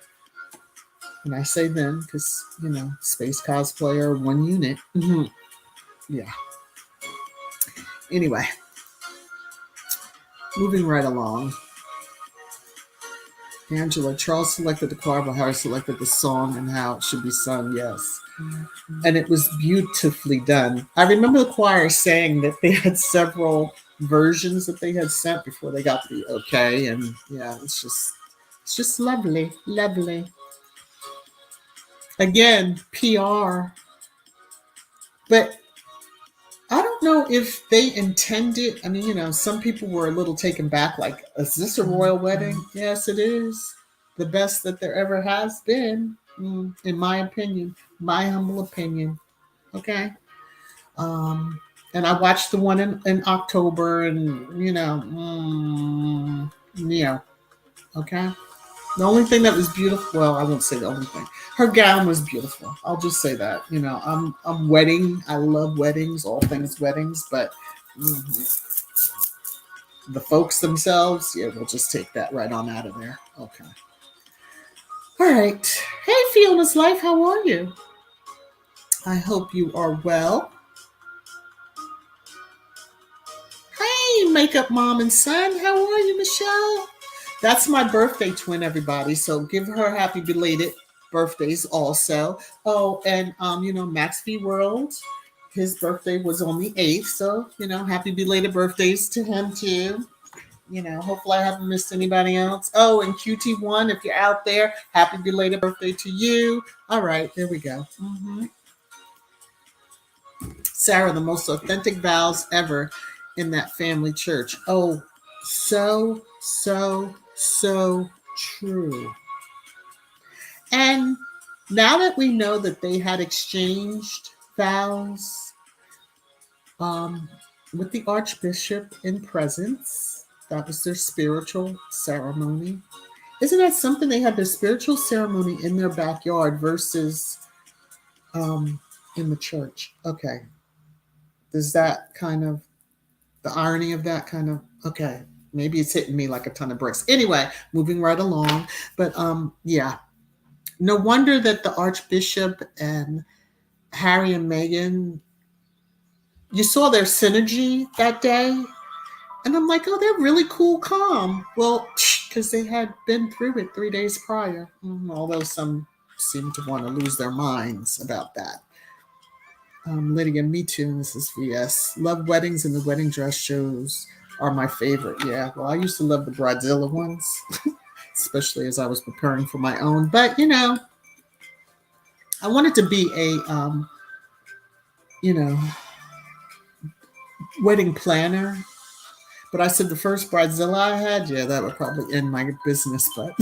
And I say them because, space cosplayer, one unit. Yeah. Anyway, moving right along. Angela, Charles selected the choir, but Harry selected the song and how it should be sung. Yes. And it was beautifully done. I remember the choir saying that they had several versions that they had sent before they got the okay. And yeah, it's just lovely. Again, PR. But I don't know if they intended. I mean, some people were a little taken back, like, is this a royal wedding? Yes, it is. The best that there ever has been, in my opinion, my humble opinion. Okay. And I watched the one in October, and, okay. The only thing that was beautiful, well, I won't say the only thing. Her gown was beautiful. I'll just say that. I'm wedding. I love weddings, all things weddings, but the folks themselves, yeah, we'll just take that right on out of there. Okay. All right. Hey, Fiona's Life, how are you? I hope you are well. Hey, Makeup Mom and Son, how are you, Michelle? That's my birthday twin, everybody. So give her happy belated birthdays also. Oh, and Max V World, his birthday was on the 8th. So, happy belated birthdays to him too. Hopefully I haven't missed anybody else. Oh, and QT1, if you're out there, happy belated birthday to you. All right, there we go. Sarah, the most authentic vows ever in that family church. Oh, so, so, so true. And now that we know that they had exchanged vows um, with the Archbishop in presence, that was their spiritual ceremony. Isn't that something? They had their spiritual ceremony in their backyard versus in the church. Okay. Does that kind of, the irony of that kind of, okay, maybe it's hitting me like a ton of bricks. Anyway, moving right along. But yeah, no wonder that the Archbishop and Harry and Meghan, you saw their synergy that day. And I'm like, oh, they're really cool, calm. Well, because they had been through it 3 days prior. Although some seem to want to lose their minds about that. Lydia, me too, Mrs. VS. Love weddings, and the wedding dress shows are my favorite. Yeah, well, I used to love the Bridezilla ones, especially as I was preparing for my own. But, I wanted to be a, wedding planner. But I said the first Bridezilla I had, yeah, that would probably end my business. But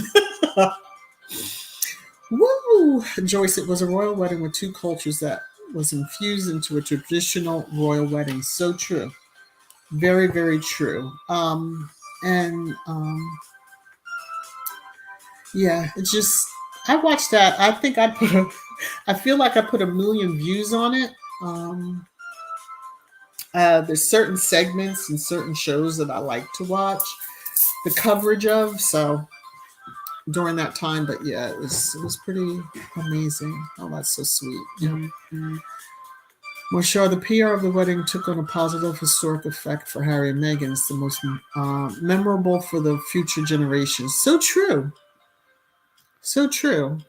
woo! Joyce, it was a royal wedding with two cultures that was infused into a traditional royal wedding. So true. Very, very true. Yeah, it's just, I watched that. I think I feel like I put 1 million views on it. There's certain segments and certain shows that I like to watch the coverage of. So during that time, but yeah, it was pretty amazing. Oh, that's so sweet. Yeah. Moshar, the PR of the wedding took on a positive historic effect for Harry and Meghan. It's the most memorable for the future generations. So true. So true.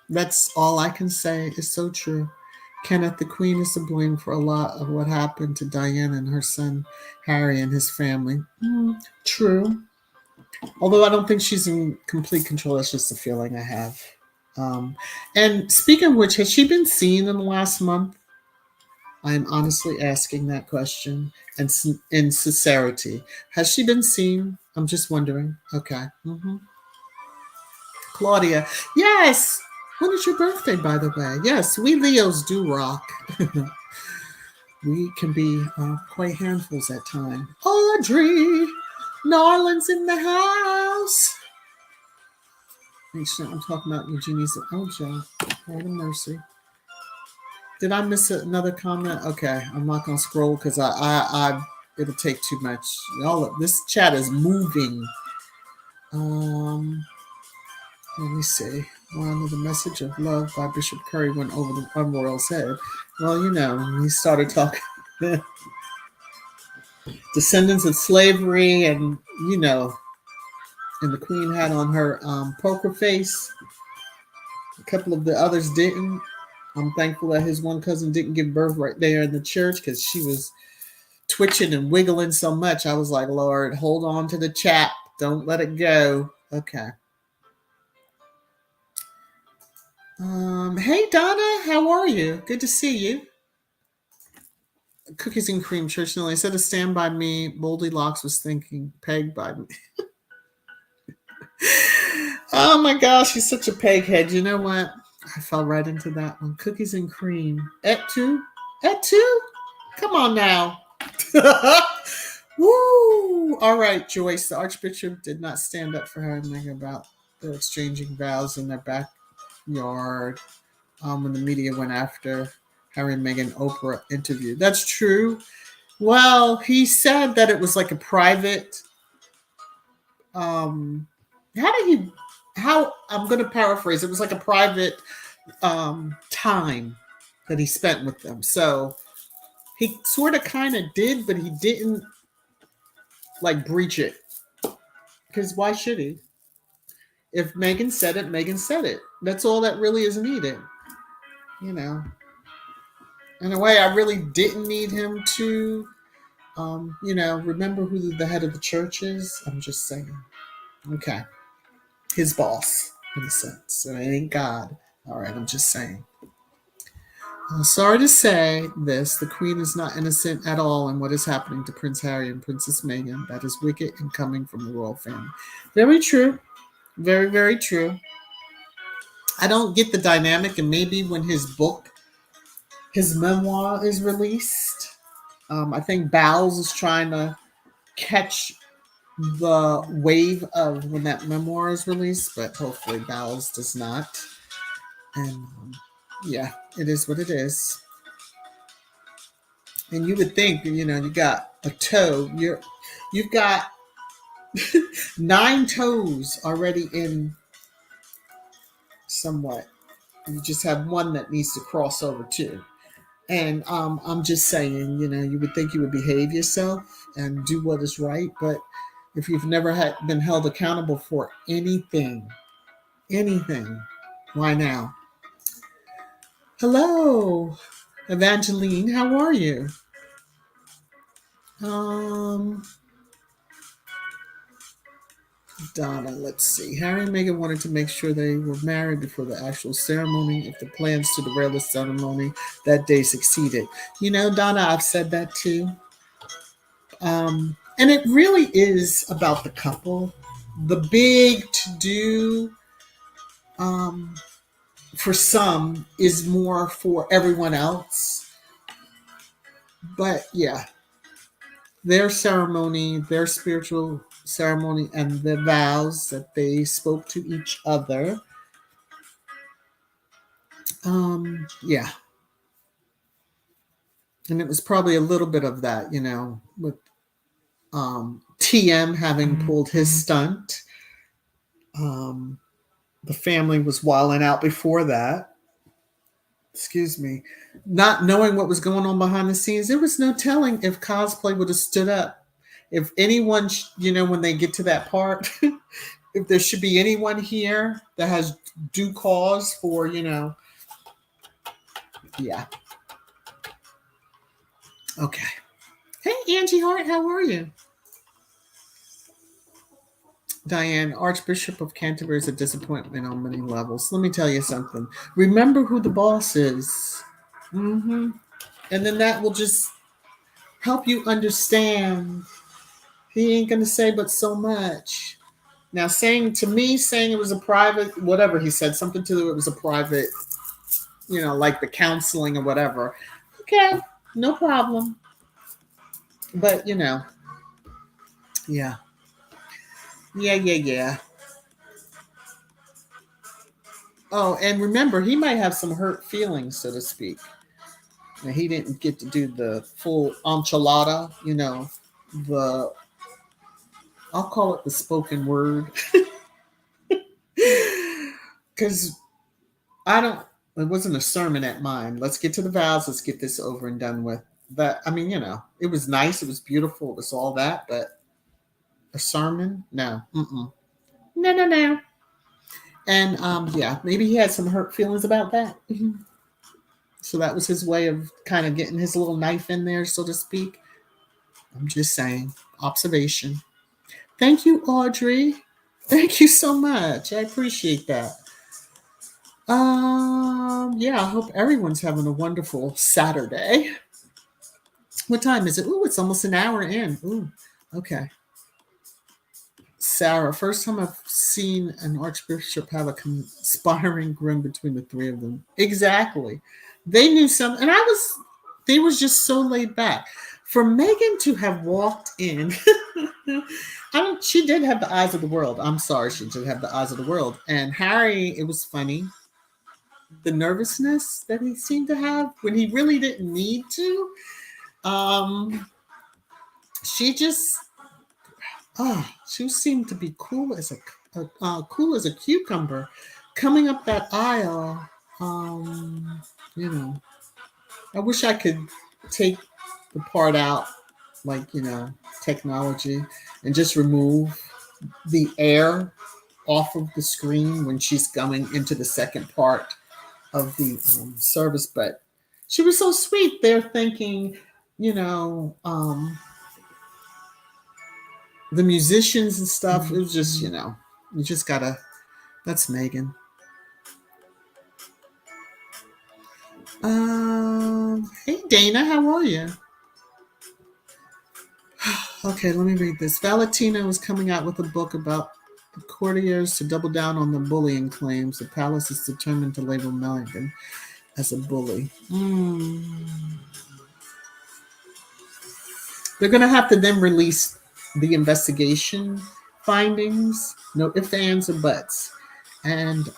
That's all I can say. Is so true. Kenneth, the Queen is to blame for a lot of what happened to Diana and her son Harry and his family. True. Although I don't think she's in complete control. That's just a feeling I have. And speaking of which, has she been seen in the last month? I'm honestly asking that question and in sincerity. Has she been seen? I'm just wondering. Okay. Claudia, yes. When is your birthday, by the way? Yes, we Leos do rock. We can be quite handfuls at times. Audrey, Narlin's in the house. Make sure I'm talking about Eugenia's. Oh, Joe. Lord of mercy. Did I miss another comment? Okay, I'm not gonna scroll because I it'll take too much. Y'all, this chat is moving. Let me see. One, the message of love by Bishop Curry went over the royal's head. Well, he started talking descendants of slavery, and and the Queen had on her poker face. A couple of the others didn't. I'm thankful that his one cousin didn't give birth right there in the church because she was twitching and wiggling so much. I was like, Lord, hold on to the chat. Don't let it go. Okay. Hey, Donna. How are you? Good to see you. Cookies and cream church. No, instead of stand by me, Boldy Locks was thinking peg by me. Oh my gosh, he's such a peg head. You know what? I fell right into that one. Cookies and cream. Et tu? Et tu? Come on now. Woo! All right, Joyce. The Archbishop did not stand up for her and Meghan about their exchanging vows in their backyard when the media went after Harry and Meghan Oprah interview. That's true. Well, he said that it was like a private. How I'm going to paraphrase. It was like a private time that he spent with them. So he sort of kind of did, but he didn't like breach it. Because why should he? If Meghan said it, Meghan said it. That's all that really is needed. In a way, I really didn't need him to, remember who the head of the church is. I'm just saying. Okay. His boss, in a sense. So it ain't God. All right, I'm just saying. Sorry to say this, the Queen is not innocent at all in what is happening to Prince Harry and Princess Meghan. That is wicked and coming from the royal family. Very true. Very, very true. I don't get the dynamic, and maybe when his book, his memoir is released, I think Bowles is trying to catch the wave of when that memoir is released, but hopefully Bowles does not. And yeah, it is what it is. And you would think, you got a toe. You've got 9 toes already in somewhat. You just have one that needs to cross over too. And I'm just saying, you would think you would behave yourself and do what is right, but if you've never been held accountable for anything, why now? Hello, Evangeline. How are you? Um, Donna, let's see. Harry and Meghan wanted to make sure they were married before the actual ceremony. If the plans to derail the ceremony that day succeeded. Donna, I've said that too. And it really is about the couple. The big to do for some is more for everyone else. But yeah, their ceremony, their spiritual ceremony, and the vows that they spoke to each other. Yeah. And it was probably a little bit of that, with TM having pulled his stunt. The family was wilding out before that. Excuse me. Not knowing what was going on behind the scenes, there was no telling if cosplay would have stood up. If anyone, when they get to that part, if there should be anyone here that has due cause for, yeah. Okay. Hey, Angie Hart, how are you? Diane, Archbishop of Canterbury is a disappointment on many levels. Let me tell you something. Remember who the boss is. And then that will just help you understand. He ain't going to say but so much. Now, saying it was a private, whatever he said, something to it was a private, like the counseling or whatever. Okay, no problem. But, yeah. Yeah. Oh, and remember, he might have some hurt feelings, so to speak. And he didn't get to do the full enchilada, I'll call it the spoken word. Because it wasn't a sermon at mine. Let's get to the vows. Let's get this over and done with. But, it was nice. It was beautiful. It was all that. But a sermon? No. No. And, yeah, maybe he had some hurt feelings about that. So that was his way of kind of getting his little knife in there, so to speak. I'm just saying. Observation. Thank you, Audrey. Thank you so much. I appreciate that. Yeah, I hope everyone's having a wonderful Saturday. What time is it? Ooh, it's almost an hour in. Ooh, okay. Sarah, first time I've seen an archbishop have a conspiring grin between the three of them. Exactly. They knew something, and they was just so laid back. For Meghan to have walked in, she did have the eyes of the world. I'm sorry, she did have the eyes of the world. And Harry, it was funny. The nervousness that he seemed to have when he really didn't need to. She just, she seemed to be cool as a cucumber, coming up that aisle. I wish I could take the part out, like technology, and just remove the air off of the screen when she's going into the second part of the service. But she was so sweet. They're thinking, the musicians and stuff. It was just, you just gotta. That's Meghan. Dana, how are you? Okay, let me read this. Valentino is coming out with a book about the courtiers to double down on the bullying claims. The palace is determined to label Meghan as a bully. They're going to have to then release the investigation findings. No ifs, ands, or buts. And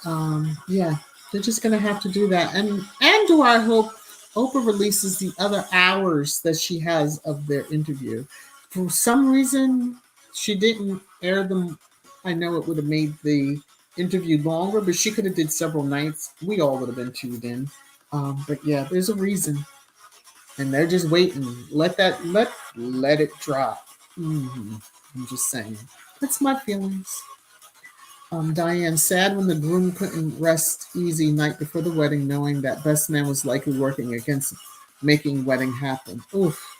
yeah, they're just going to have to do that. And do I hope Oprah releases the other hours that she has of their interview. For some reason, she didn't air them. I know it would have made the interview longer, but she could have did several nights. We all would have been tuned in. But yeah, there's a reason, and they're just waiting. Let it drop. I'm just saying. That's my feelings. Diane, sad when the groom couldn't rest easy night before the wedding, knowing that best man was likely working against making wedding happen. Oof.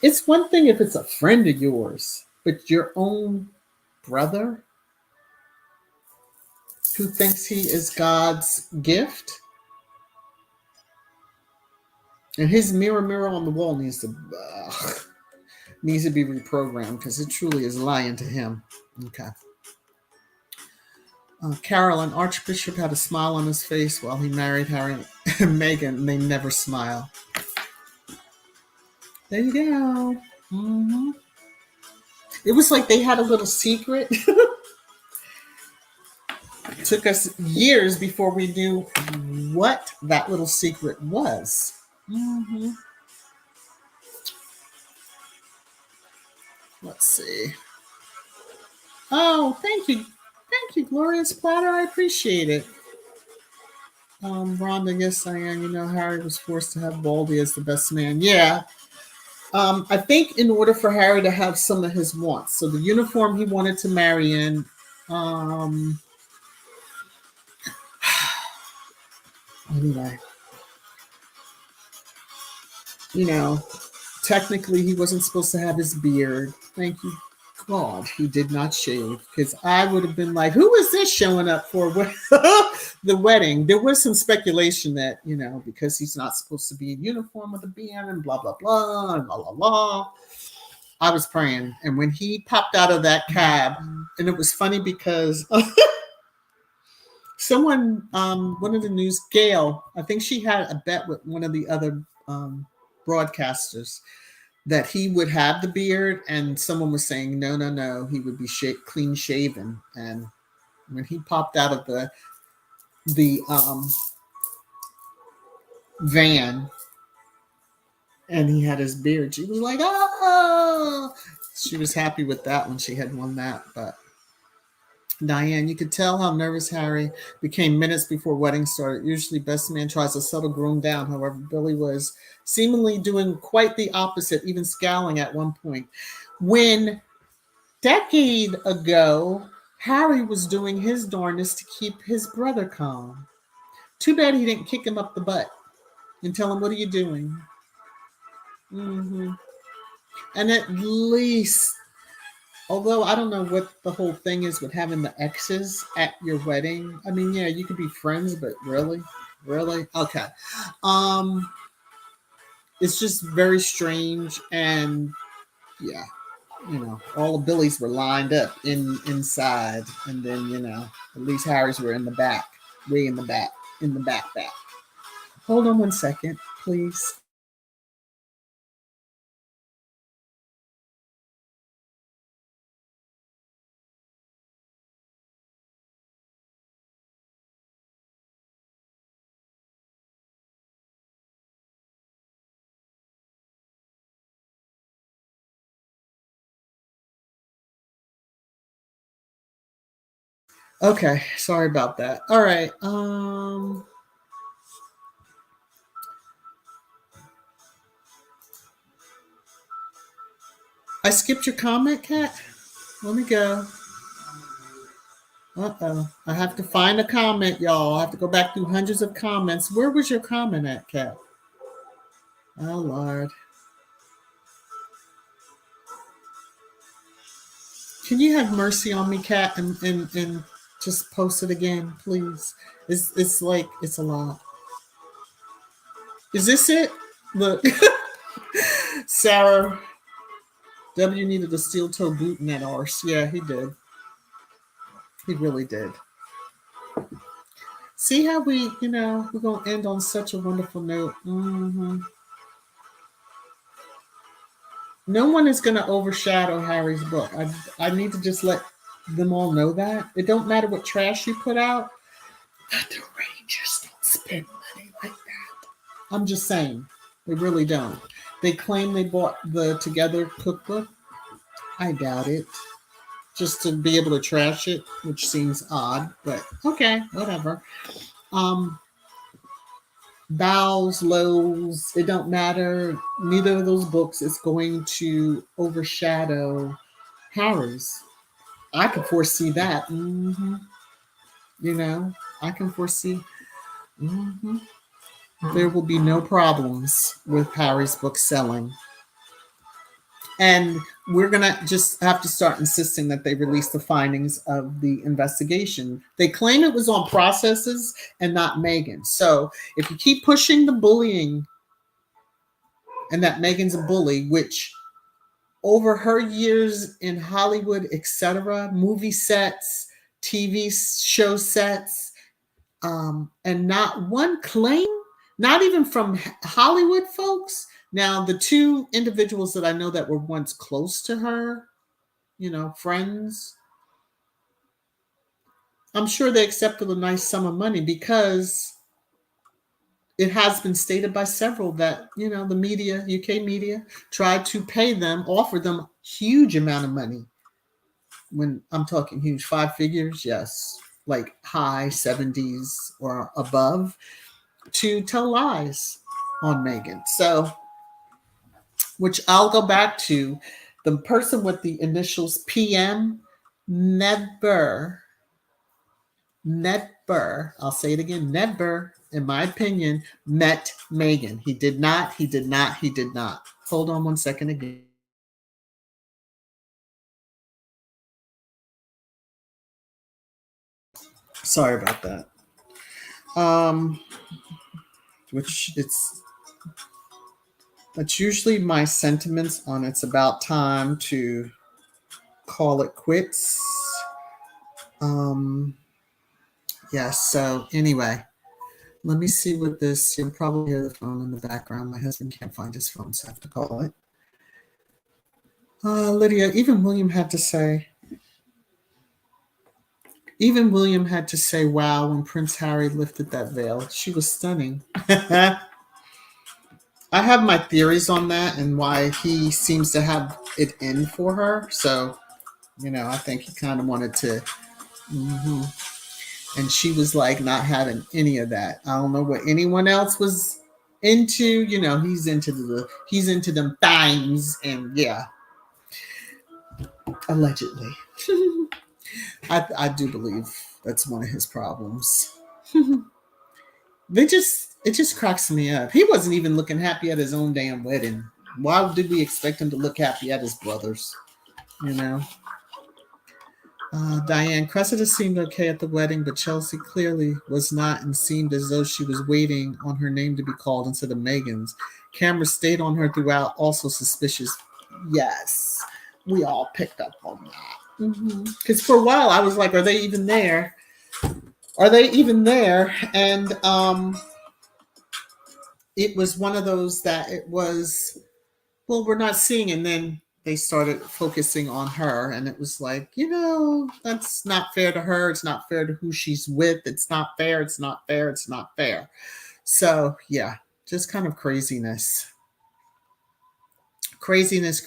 It's one thing if it's a friend of yours, but your own brother who thinks he is God's gift, and his mirror on the wall needs to be reprogrammed because it truly is lying to him. Okay. Carolyn, Archbishop had a smile on his face while he married Harry and Meghan, and they never smile. There you go. Mm-hmm. It was like they had a little secret. It took us years before we knew what that little secret was. Mm-hmm. Let's see. Oh, thank you. Thank you, Glorious Platter. I appreciate it. Rhonda, yes, I am. You know, Harry was forced to have Baldy as the best man. Yeah. I think in order for Harry to have some of his wants, so the uniform he wanted to marry in, anyway, you know, technically he wasn't supposed to have his beard. Thank you, God, he did not shave, because I would have been like, who is this showing up for the wedding? There was some speculation that, you know, because he's not supposed to be in uniform with a beard and blah, blah, blah, and blah, blah, blah. I was praying. And when he popped out of that cab, and it was funny because someone, one of the news, Gail, I think she had a bet with one of the other broadcasters that he would have the beard, and someone was saying no, he would be clean shaven. And when he popped out of the van and he had his beard, she was like, oh, she was happy with that when she had won that. But Diane, you could tell how nervous Harry became minutes before wedding started. Usually best man tries to settle groom down. However, Billy was seemingly doing quite the opposite, even scowling at one point. When decade ago, Harry was doing his darndest to keep his brother calm. Too bad he didn't kick him up the butt and tell him, what are you doing? Mm-hmm. And at least, although I don't know what the whole thing is with having the exes at your wedding. I mean, yeah, you could be friends, but really? Okay. It's just very strange, and yeah, you know, all the Billies were lined up inside, and then, you know, at least Harry's were in the back, way in the back, back. Hold on one second, please. Okay, sorry about that. All right. I skipped your comment, Kat. Let me go. Uh-oh. I have to find a comment, y'all. I have to go back through hundreds of comments. Where was your comment at, Kat? Oh, Lord. Can you have mercy on me, Kat, and just post it again, please? It's like, it's a lot. Is this it? Look, Sarah W needed a steel toe boot in that arse. Yeah, he did. He really did. See how we're going to end on such a wonderful note. No one is going to overshadow Harry's book. I need to just let them all know that. It don't matter what trash you put out. The Rangers don't spend money like that. I'm just saying. They really don't. They claim they bought the Together cookbook. I doubt it. Just to be able to trash it, which seems odd, but okay, whatever. Vows, lows, it don't matter. Neither of those books is going to overshadow Harry's. I can foresee that. I can foresee. There will be no problems with Harry's book selling. And we're going to just have to start insisting that they release the findings of the investigation. They claim it was on processes and not Meghan. So if you keep pushing the bullying and that Meghan's a bully, which over her years in Hollywood, etc., movie sets, TV show sets, and not one claim, not even from Hollywood folks. Now, the two individuals that I know that were once close to her, friends, I'm sure they accepted a nice sum of money because it has been stated by several that, the media, UK media, tried to pay them, offer them huge amount of money. When I'm talking huge, 5 figures, yes, like high 70s or above, to tell lies on Meghan. So, which I'll go back to, the person with the initials PM never, I'll say it again, never, in my opinion, met Meghan. He did not. Hold on one second again. Sorry about that. That's usually my sentiments on it's about time to call it quits. So anyway, let me see what this, you'll probably hear the phone in the background. My husband can't find his phone, so I have to call it. Lydia, even William had to say, wow, when Prince Harry lifted that veil. She was stunning. I have my theories on that and why he seems to have it in for her. So, I think he kind of wanted to. And she was like not having any of that. I don't know what anyone else was into. He's into them things, and yeah, allegedly. I do believe that's one of his problems. It just cracks me up. He wasn't even looking happy at his own damn wedding. Why did we expect him to look happy at his brother's? Diane, Cressida seemed okay at the wedding, but Chelsea clearly was not and seemed as though she was waiting on her name to be called instead of Meghan's. Camera stayed on her throughout, also suspicious. Yes, we all picked up on that. Because for a while I was like, are they even there? And it was one of those that it was, well, we're not seeing. And then they started focusing on her. And it was like, that's not fair to her. It's not fair to who she's with. It's not fair. It's not fair. It's not fair. So, yeah, just kind of craziness. Craziness.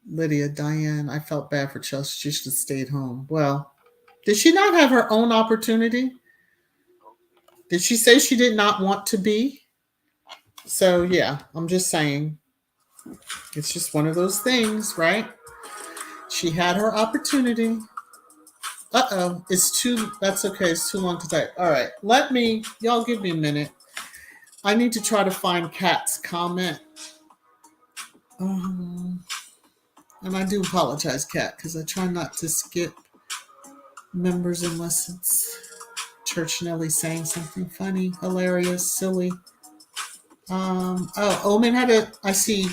Lydia, Diane, I felt bad for Chelsea. She should have stayed home. Well, did she not have her own opportunity? Did she say she did not want to be? So, yeah, I'm just saying. It's just one of those things, right? She had her opportunity. That's okay. It's too long to type. All right. Y'all give me a minute. I need to try to find Kat's comment. And I do apologize, Kat, because I try not to skip members unless it's Church Nelly saying something funny, hilarious, silly. Oh, Omen had I see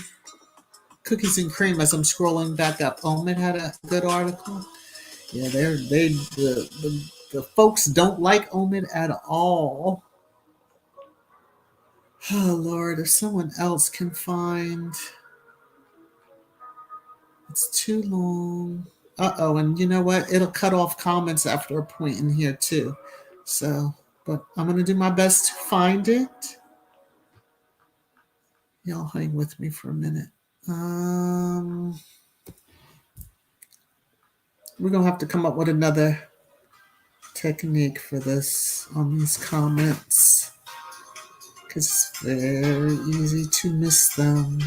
Cookies and Cream as I'm scrolling back up. Omen had a good article. Yeah, the folks don't like Omen at all. Oh Lord, if someone else can find, it's too long. Uh-oh, and you know what? It'll cut off comments after a point in here too. So, but I'm gonna do my best to find it. Y'all hang with me for a minute. We're gonna have to come up with another technique for this on these comments because it's very easy to miss them.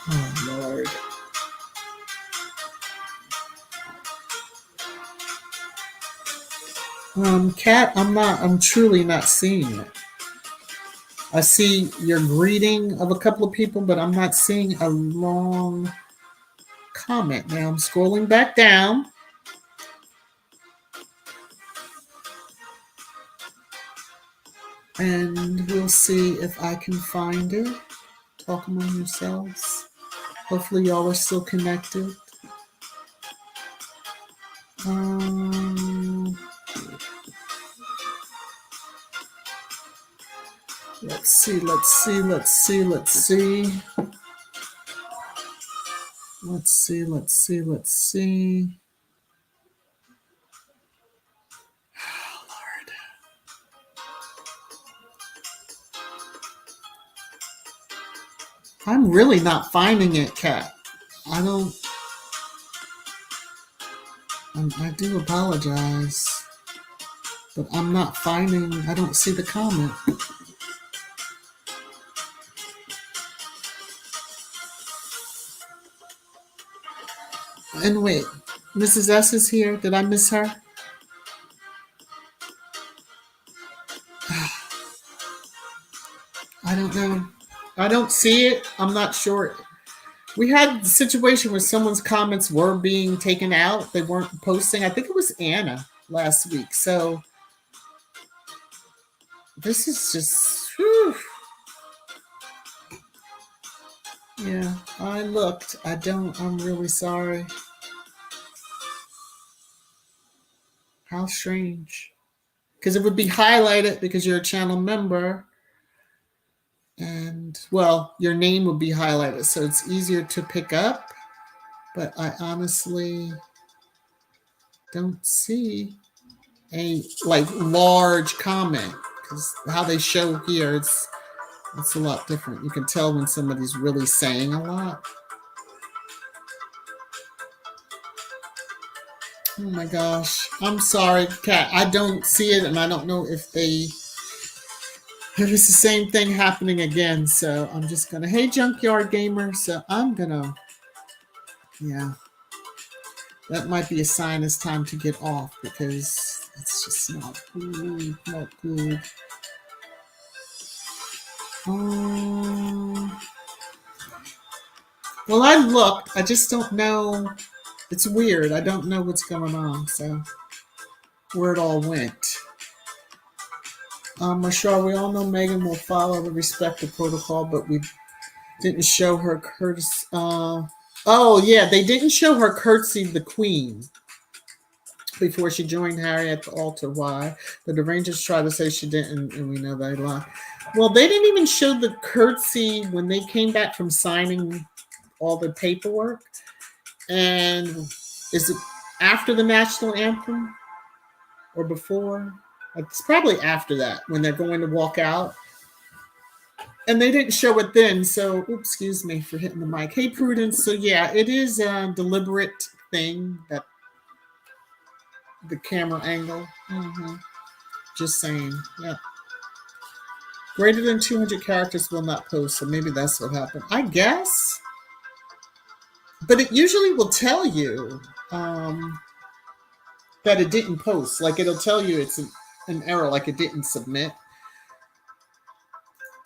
Oh Lord. Kat, I'm truly not seeing it. I see your greeting of a couple of people, but I'm not seeing a long comment. Now I'm scrolling back down. And we'll see if I can find it. Talk among yourselves. Hopefully y'all are still connected. Let's see. Oh, Lord. I'm really not finding it, Kat. I do apologize. But I'm not finding, I don't see the comment. And wait, Mrs. S is here. Did I miss her? I don't know. I don't see it. I'm not sure. We had the situation where someone's comments were being taken out. They weren't posting. I think it was Anna last week. So this is just, whew. Yeah, I looked. I'm really sorry. How strange. Because it would be highlighted because you're a channel member. And, well, your name would be highlighted. So it's easier to pick up. But I honestly don't see a large comment. Because how they show here, it's a lot different. You can tell when somebody's really saying a lot. Oh my gosh. I'm sorry, Kat. I don't see it, and I don't know if it's the same thing happening again. So I'm just going to, hey, Junkyard Gamer. So I'm going to, yeah. That might be a sign it's time to get off because it's just not good. Not good. Well, I looked. I just don't know. It's weird. I don't know what's going on. So where it all went. Mashar, we all know Meghan will follow the respective protocol, but we didn't show her courtesy. Oh, yeah, they didn't show her curtsy the Queen before she joined Harry at the altar. Why? The Rangers try to say she didn't, and we know they lie. Well, they didn't even show the curtsy when they came back from signing all the paperwork. And is it after the national anthem or before? It's probably after that when they're going to walk out. And they didn't show it then. So, oops, excuse me for hitting the mic. Hey, Prudence. So, yeah, it is a deliberate thing that the camera angle. Just saying. Yeah. Greater than 200 characters will not post. So maybe that's what happened. I guess. But it usually will tell you that it didn't post. Like it'll tell you it's an error, like it didn't submit.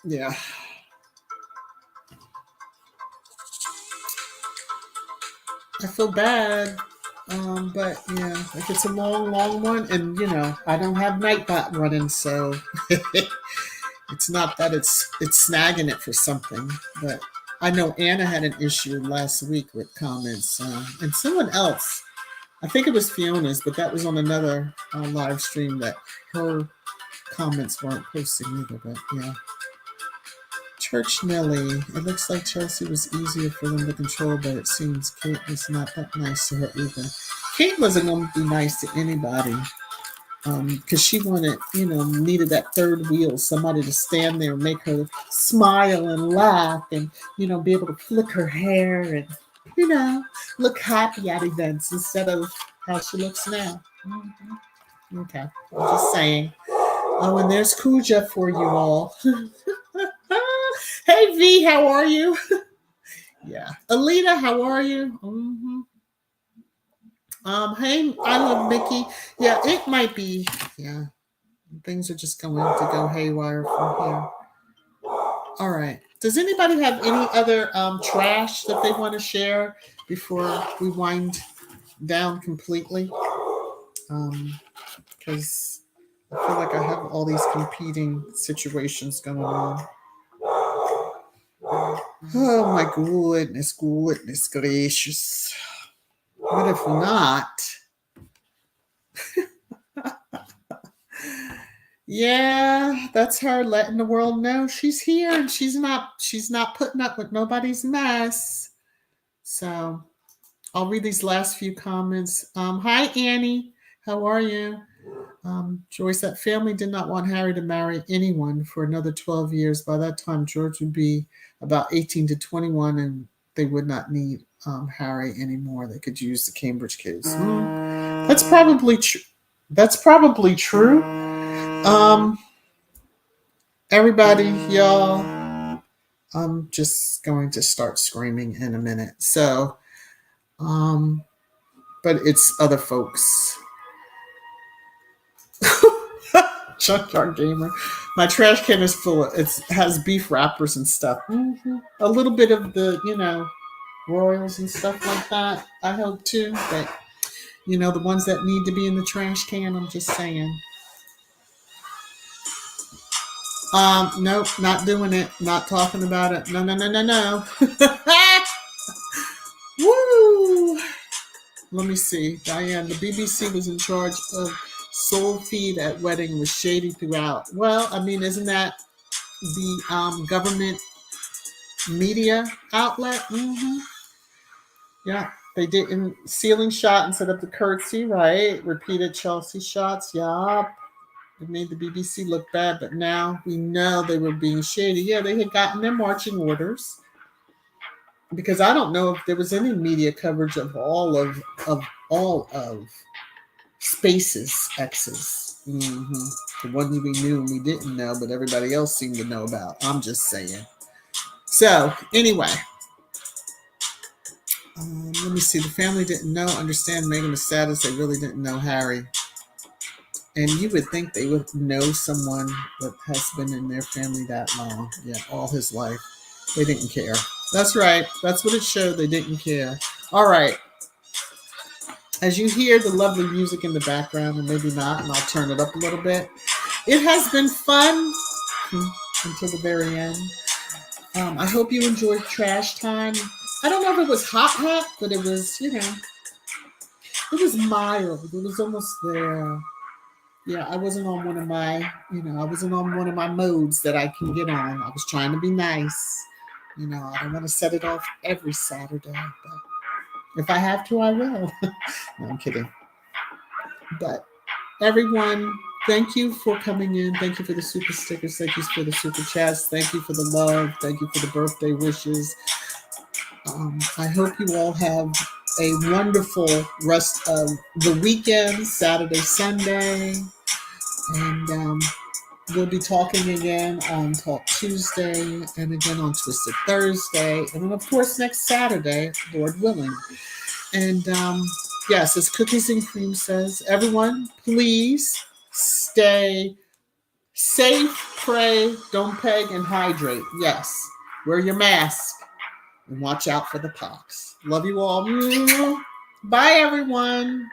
Yeah. I feel bad. But yeah, if it's a long, long one, and I don't have Nightbot running, so it's not that it's snagging it for something. But I know Anna had an issue last week with comments, and someone else. I think it was Fiona's, but that was on another live stream that her comments weren't posting either. But yeah. Church Nelly. It looks like Chelsea was easier for them to control, but it seems Kate was not that nice to her either. Kate wasn't going to be nice to anybody because she wanted, needed that third wheel, somebody to stand there and make her smile and laugh and, be able to flick her hair and, look happy at events instead of how she looks now. Mm-hmm. Okay, I'm just saying. Oh, and there's Kuja for you all. Hey, V, how are you? Yeah. Alita, how are you? Mm-hmm. Hey, I love Mickey. Yeah, it might be. Yeah, things are just going to go haywire from here. All right. Does anybody have any other trash that they want to share before we wind down completely? Because I feel like I have all these competing situations going on. Oh my goodness gracious. But if not, yeah, that's her letting the world know she's here and she's not putting up with nobody's mess. So I'll read these last few comments. Hi Annie, how are you? Joyce, that family did not want Harry to marry anyone for another 12 years. By that time, George would be about 18 to 21 and they would not need Harry anymore. They could use the Cambridge kids. That's probably true. That's probably true. Everybody, y'all, I'm just going to start screaming in a minute. So, but it's other folks. Junkyard Gamer. My trash can is full. It has beef wrappers and stuff. Mm-hmm. A little bit of the, Royals and stuff like that. I hope too. But, the ones that need to be in the trash can, I'm just saying. Nope, not doing it. Not talking about it. No. Woo! Let me see. Diane, the BBC was in charge of soul feed at wedding was shady throughout. Well, I mean, isn't that the government media outlet? Mm-hmm. Yeah, they didn't ceiling shot and set up the curtsy, right? Repeated Chelsea shots. Yup. It made the BBC look bad, but now we know they were being shady. Yeah, they had gotten their marching orders. Because I don't know if there was any media coverage of all of Space's exes. Mm-hmm. The one we knew and we didn't know, but everybody else seemed to know about. I'm just saying. So, anyway. Let me see. The family didn't understand Meghan was sad as they really didn't know Harry. And you would think they would know someone that has been in their family that long. Yeah, all his life. They didn't care. That's right. That's what it showed. They didn't care. All right. As you hear the lovely music in the background, and maybe not, and I'll turn it up a little bit. It has been fun until the very end. I hope you enjoyed Trash Time. I don't know if it was hot, but it was, it was mild. It was almost there. Yeah, I wasn't on one of my, I wasn't on one of my modes that I can get on. I was trying to be nice. I don't want to set it off every Saturday, but if I have to, I will. No, I'm kidding. But everyone, thank you for coming in. Thank you for the super stickers. Thank you for the super chats. Thank you for the love. Thank you for the birthday wishes. I hope you all have a wonderful rest of the weekend, Saturday, Sunday. And we'll be talking again on Talk Tuesday and again on Twisted Thursday. And then, of course, next Saturday, Lord willing. And yes, as Cookies and Cream says, everyone, please stay safe, pray, don't peg, and hydrate. Yes, wear your mask and watch out for the pox. Love you all. Bye, everyone.